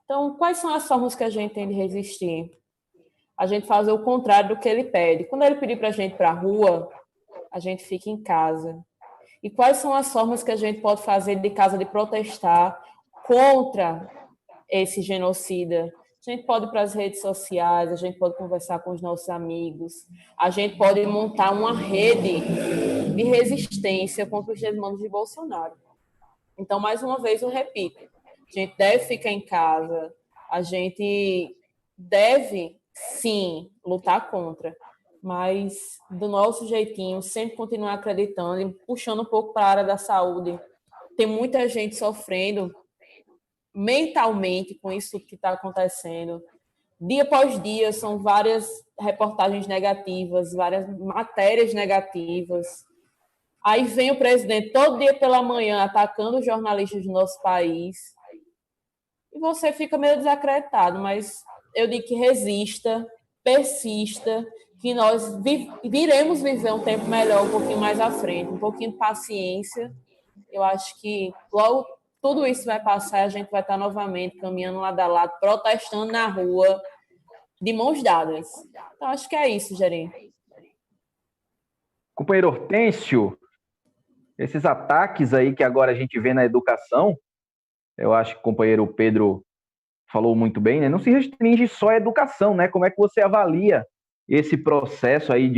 Então, quais são as formas que a gente tem de resistir? A gente fazer o contrário do que ele pede. Quando ele pedir para a gente ir para a rua, a gente fica em casa. E quais são as formas que a gente pode fazer de casa de protestar contra esse genocida? A gente pode ir para as redes sociais, a gente pode conversar com os nossos amigos, a gente pode montar uma rede de resistência contra os desmandos de Bolsonaro. Então, mais uma vez, eu repito, a gente deve ficar em casa, a gente deve, sim, lutar contra, mas do nosso jeitinho, sempre continuar acreditando e puxando um pouco para a área da saúde. Tem muita gente sofrendo mentalmente com isso que está acontecendo. Dia após dia, são várias reportagens negativas, várias matérias negativas. Aí vem o presidente todo dia pela manhã atacando os jornalistas do nosso país. E você fica meio desacreditado, mas eu digo que resista, persista, que nós viremos viver um tempo melhor, um pouquinho mais à frente, um pouquinho de paciência. Eu acho que logo tudo isso vai passar e a gente vai estar novamente caminhando lado a lado, protestando na rua, de mãos dadas. Então, acho que é isso, Jeri. Companheiro Hortêncio, esses ataques aí que agora a gente vê na educação, eu acho que o companheiro Pedro falou muito bem, né? Não se restringe só à educação, né? Como é que você avalia esse processo aí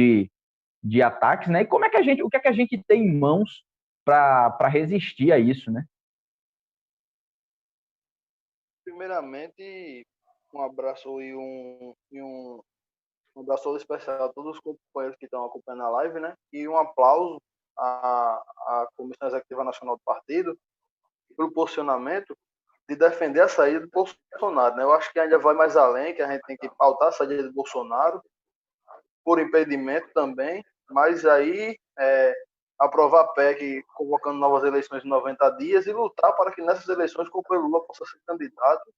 de ataques, né? E como é que o que é que a gente tem em mãos para resistir a isso, né? Primeiramente, um abraço e um abraço todo especial a todos os companheiros que estão acompanhando a live, né? E um aplauso à Comissão Executiva Nacional do Partido pelo posicionamento de defender a saída do Bolsonaro, né? Eu acho que ainda vai mais além, que a gente tem que pautar a saída do Bolsonaro por impedimento também, mas aí aprovar a PEC convocando novas eleições em 90 dias e lutar para que nessas eleições o companheiro Lula possa ser candidato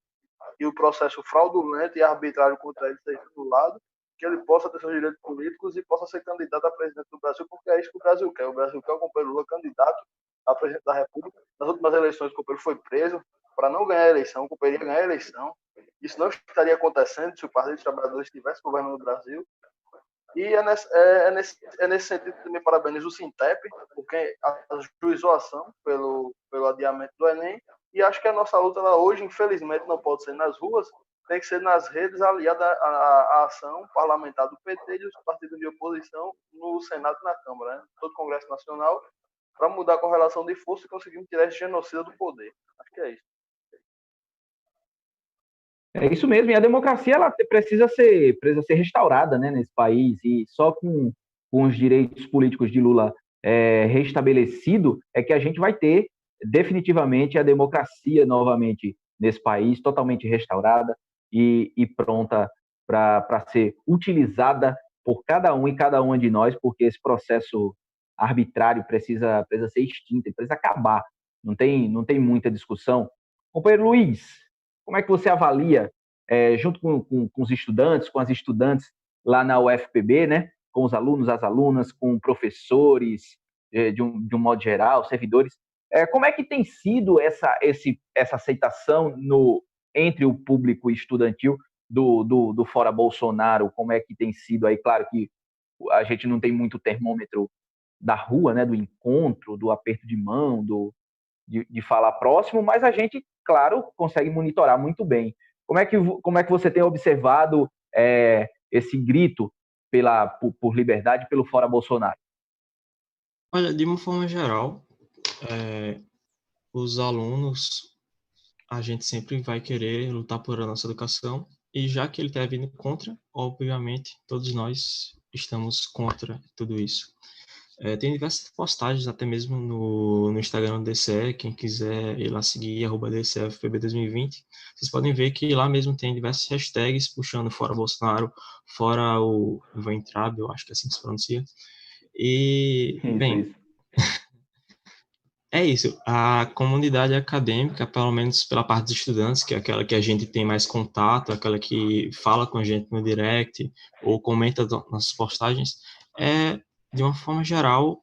e o processo fraudulento e arbitrário contra ele seja anulado, que ele possa ter seus direitos políticos e possa ser candidato a presidente do Brasil, porque é isso que o Brasil quer. O Brasil quer o companheiro Lula candidato a presidente da República. Nas últimas eleições, o companheiro foi preso para não ganhar a eleição, o companheiro ia ganhar a eleição. Isso não estaria acontecendo se o Partido dos Trabalhadores estivesse governando o Brasil. E é nesse sentido que também parabenizo o Sintep, porque ajuizou a ação pelo adiamento do Enem, e acho que a nossa luta hoje, infelizmente, não pode ser nas ruas, tem que ser nas redes aliada à ação parlamentar do PT e dos partidos de oposição no Senado e na Câmara, né? Todo o Congresso Nacional, para mudar a correlação de força e conseguir tirar esse genocida do poder. Acho que é isso. É isso mesmo, e a democracia ela precisa ser restaurada, né, nesse país, e só com os direitos políticos de Lula restabelecido é que a gente vai ter definitivamente a democracia novamente nesse país, totalmente restaurada e pronta para ser utilizada por cada um e cada uma de nós, porque esse processo arbitrário precisa ser extinto, precisa acabar, não tem muita discussão. Companheiro Luiz, como é que você avalia, junto com os estudantes, com as estudantes lá na UFPB, né, com os alunos, as alunas, com professores, de um modo geral, servidores, como é que tem sido essa aceitação entre o público estudantil do Fora Bolsonaro? Como é que tem sido aí? Claro que a gente não tem muito termômetro da rua, né, do encontro, do aperto de mão, de falar próximo, mas a gente, claro, consegue monitorar muito bem. Como é que você tem observado esse grito por liberdade pelo Fora Bolsonaro? Olha, de uma forma geral, os alunos, a gente sempre vai querer lutar por a nossa educação, e já que ele está vindo contra, obviamente, todos nós estamos contra tudo isso. Tem diversas postagens, até mesmo no Instagram do DCE, quem quiser ir lá seguir, @DCEFPB2020, vocês podem ver que lá mesmo tem diversas hashtags puxando fora Bolsonaro, fora o Weintraub, eu acho que é assim que se pronuncia. E, bem, é isso. A comunidade acadêmica, pelo menos pela parte dos estudantes, que é aquela que a gente tem mais contato, aquela que fala com a gente no direct ou comenta nossas postagens, de uma forma geral,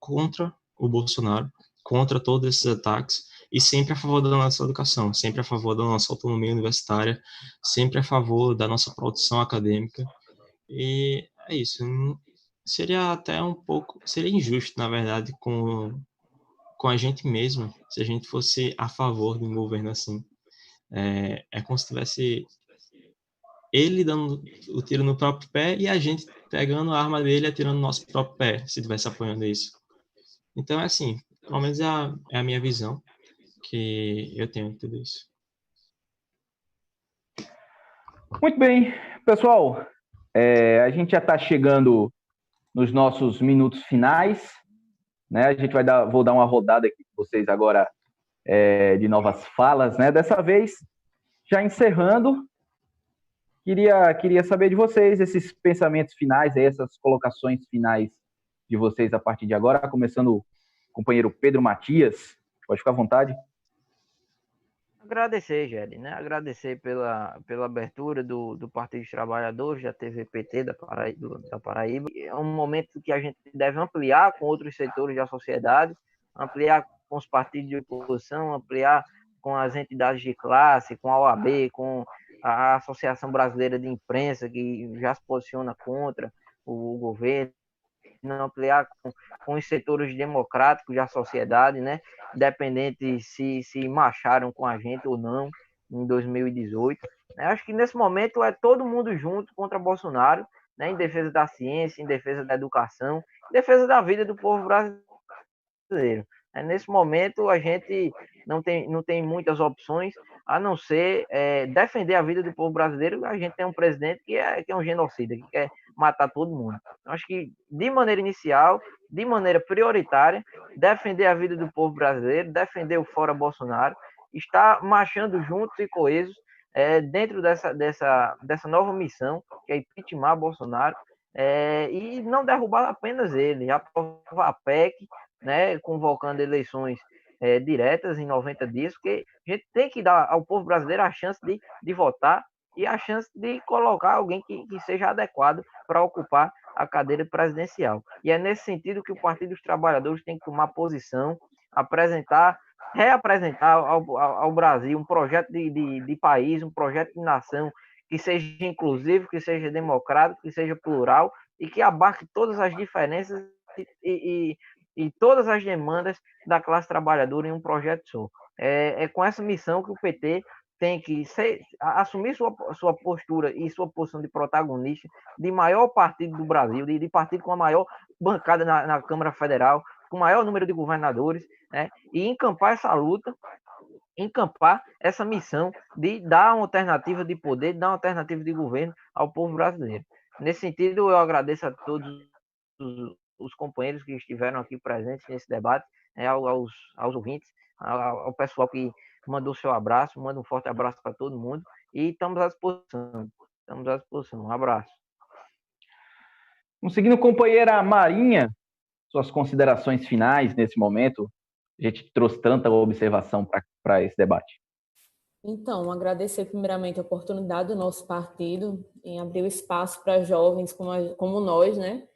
contra o Bolsonaro, contra todos esses ataques, e sempre a favor da nossa educação, sempre a favor da nossa autonomia universitária, sempre a favor da nossa produção acadêmica. E é isso. Seria até seria injusto, na verdade, com a gente mesmo, se a gente fosse a favor de um governo assim. É como se tivesse ele dando o tiro no próprio pé e a gente pegando a arma dele e atirando no nosso próprio pé, se estivesse apoiando isso. Então, é assim, pelo menos é a minha visão que eu tenho de tudo isso. Muito bem, pessoal, a gente já está chegando nos nossos minutos finais, né? Vou dar uma rodada aqui com vocês agora de novas falas, né? Dessa vez, já encerrando, queria saber de vocês esses pensamentos finais, essas colocações finais de vocês a partir de agora, começando o companheiro Pedro Matias. Pode ficar à vontade. Agradecer, Jerry, né? Agradecer pela abertura do Partido dos Trabalhadores, da TVPT da Paraíba. É um momento que a gente deve ampliar com outros setores da sociedade, ampliar com os partidos de oposição, ampliar com as entidades de classe, com a OAB, com a Associação Brasileira de Imprensa, que já se posiciona contra o governo, ampliar com os setores democráticos da sociedade, né? Independente se marcharam com a gente ou não em 2018. Acho que nesse momento é todo mundo junto contra Bolsonaro, né? Em defesa da ciência, em defesa da educação, em defesa da vida do povo brasileiro. Nesse momento a gente não tem muitas opções a não ser defender a vida do povo brasileiro. A gente tem um presidente que é um genocida, que quer matar todo mundo. Acho que, de maneira inicial, de maneira prioritária, defender a vida do povo brasileiro, defender o fora Bolsonaro, estar marchando juntos e coesos dentro dessa nova missão, que é impeachment Bolsonaro, e não derrubar apenas ele, aprovar a PEC, né, convocando eleições diretas em 90 dias, porque a gente tem que dar ao povo brasileiro a chance de votar e a chance de colocar alguém que seja adequado para ocupar a cadeira presidencial. E é nesse sentido que o Partido dos Trabalhadores tem que tomar posição, reapresentar ao Brasil um projeto de país, um projeto de nação que seja inclusivo, que seja democrático, que seja plural e que abarque todas as diferenças e todas as demandas da classe trabalhadora em um projeto só. É com essa missão que o PT tem que assumir sua postura e sua posição de protagonista de maior partido do Brasil, de partido com a maior bancada na Câmara Federal, com o maior número de governadores, né? E encampar essa luta, encampar essa missão de dar uma alternativa de poder, de dar uma alternativa de governo ao povo brasileiro. Nesse sentido, eu agradeço a todos os companheiros que estiveram aqui presentes nesse debate, aos ouvintes, ao pessoal que mandou seu abraço, manda um forte abraço para todo mundo e estamos à disposição. Um abraço. Conseguindo, companheira Marinha, suas considerações finais nesse momento. A gente trouxe tanta observação para esse debate. Então, agradecer primeiramente a oportunidade do nosso partido em abrir o espaço para jovens como nós, né,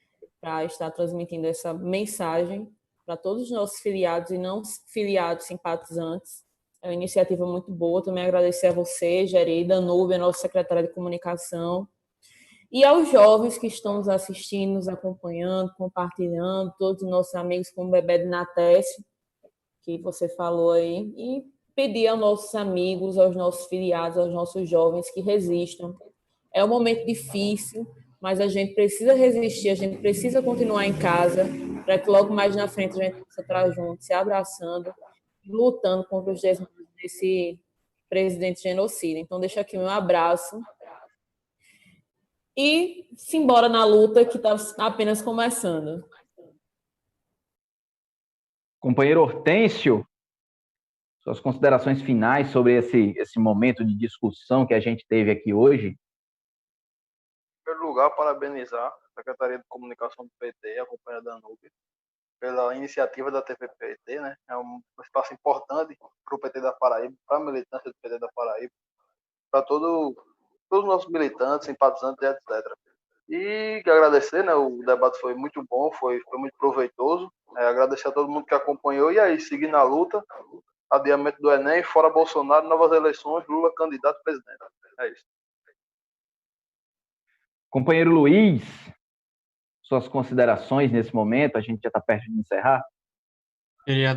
para estar transmitindo essa mensagem para todos os nossos filiados e não filiados simpatizantes. É uma iniciativa muito boa. Também agradecer a você, Jerry, Danúbia, nossa secretária de comunicação, e aos jovens que estão nos assistindo, nos acompanhando, compartilhando, todos os nossos amigos como o Bebé de Natécio, que você falou aí, e pedir aos nossos amigos, aos nossos filiados, aos nossos jovens que resistam. É um momento difícil, mas a gente precisa resistir, a gente precisa continuar em casa, para que logo mais na frente a gente possa estar junto, se abraçando, lutando contra os desmandos desse presidente genocida. Então, deixo aqui um abraço e simbora na luta que está apenas começando. Companheiro Hortêncio, suas considerações finais sobre esse momento de discussão que a gente teve aqui hoje. Em primeiro lugar, parabenizar a Secretaria de Comunicação do PT, a companheira Danúbia, pela iniciativa da TVPT, né? É um espaço importante para o PT da Paraíba, para a militância do PT da Paraíba, para todos os nossos militantes, simpatizantes, etc. E agradecer, né? O debate foi muito bom, foi muito proveitoso. Agradecer a todo mundo que acompanhou. E aí, seguir na luta, adiamento do Enem, fora Bolsonaro, novas eleições, Lula candidato a presidente. É isso. Companheiro Luiz, suas considerações nesse momento, a gente já está perto de encerrar. Queria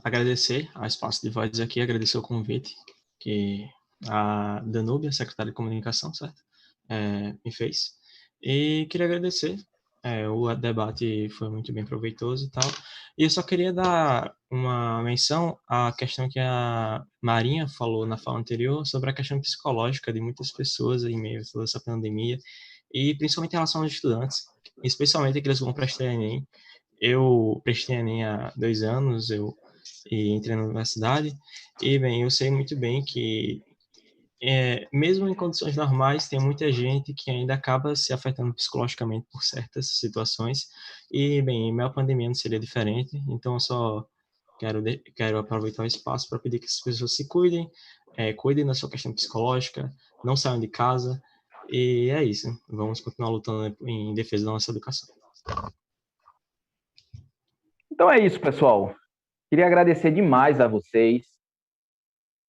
agradecer ao espaço de voz aqui, agradecer o convite que a Danúbia, secretária de comunicação, certo? Me fez. E queria agradecer, o debate foi muito bem proveitoso e tal. E eu só queria dar uma menção à questão que a Marinha falou na fala anterior sobre a questão psicológica de muitas pessoas em meio a toda essa pandemia, e principalmente em relação aos estudantes, especialmente aqueles que vão prestar Enem. Eu prestei Enem há 2 anos, eu e entrei na universidade. E, bem, eu sei muito bem que, mesmo em condições normais, tem muita gente que ainda acaba se afetando psicologicamente por certas situações. E, bem, em meio à pandemia não seria diferente. Então, eu só quero aproveitar o espaço para pedir que as pessoas se cuidem, cuidem da sua questão psicológica, não saiam de casa. E é isso. Vamos continuar lutando em defesa da nossa educação. Então é isso, pessoal. Queria agradecer demais a vocês,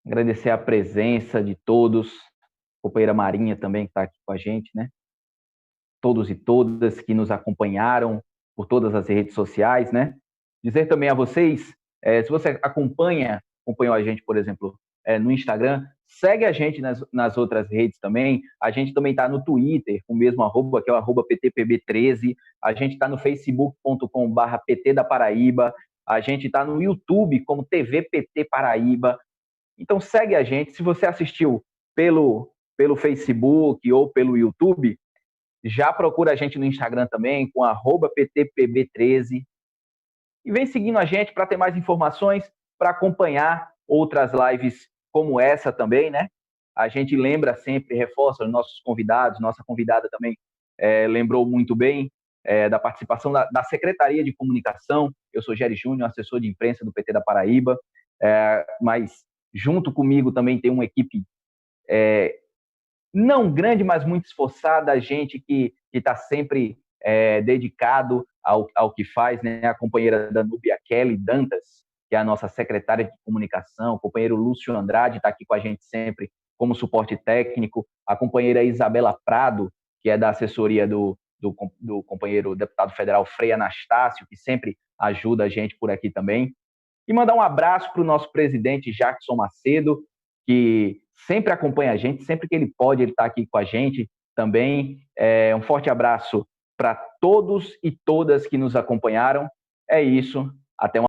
agradecer a presença de todos, a companheira Marinha também que está aqui com a gente, né? Todos e todas que nos acompanharam por todas as redes sociais, né? Dizer também a vocês, se você acompanhou a gente, por exemplo, no Instagram, segue a gente nas outras redes também. A gente também está no Twitter, com o mesmo arroba, que é o @PTPB13. A gente está no facebook.com/PT da Paraíba. A gente está no YouTube como TV PT Paraíba. Então segue a gente. Se você assistiu pelo Facebook ou pelo YouTube, já procura a gente no Instagram também, com @PTPB13. E vem seguindo a gente para ter mais informações, para acompanhar outras lives como essa também, né? A gente lembra sempre, reforça os nossos convidados, nossa convidada também lembrou muito bem da participação da Secretaria de Comunicação. Eu sou Géry Júnior, assessor de imprensa do PT da Paraíba, mas junto comigo também tem uma equipe não grande, mas muito esforçada, a gente que está sempre dedicado ao que faz, né? A companheira Danúbia Kelly Dantas, que é a nossa secretária de comunicação, o companheiro Lúcio Andrade está aqui com a gente sempre como suporte técnico, a companheira Isabela Prado, que é da assessoria do companheiro deputado federal Frei Anastácio, que sempre ajuda a gente por aqui também. E mandar um abraço para o nosso presidente Jackson Macedo, que sempre acompanha a gente, sempre que ele pode, ele está aqui com a gente também. Um forte abraço para todos e todas que nos acompanharam. É isso, até uma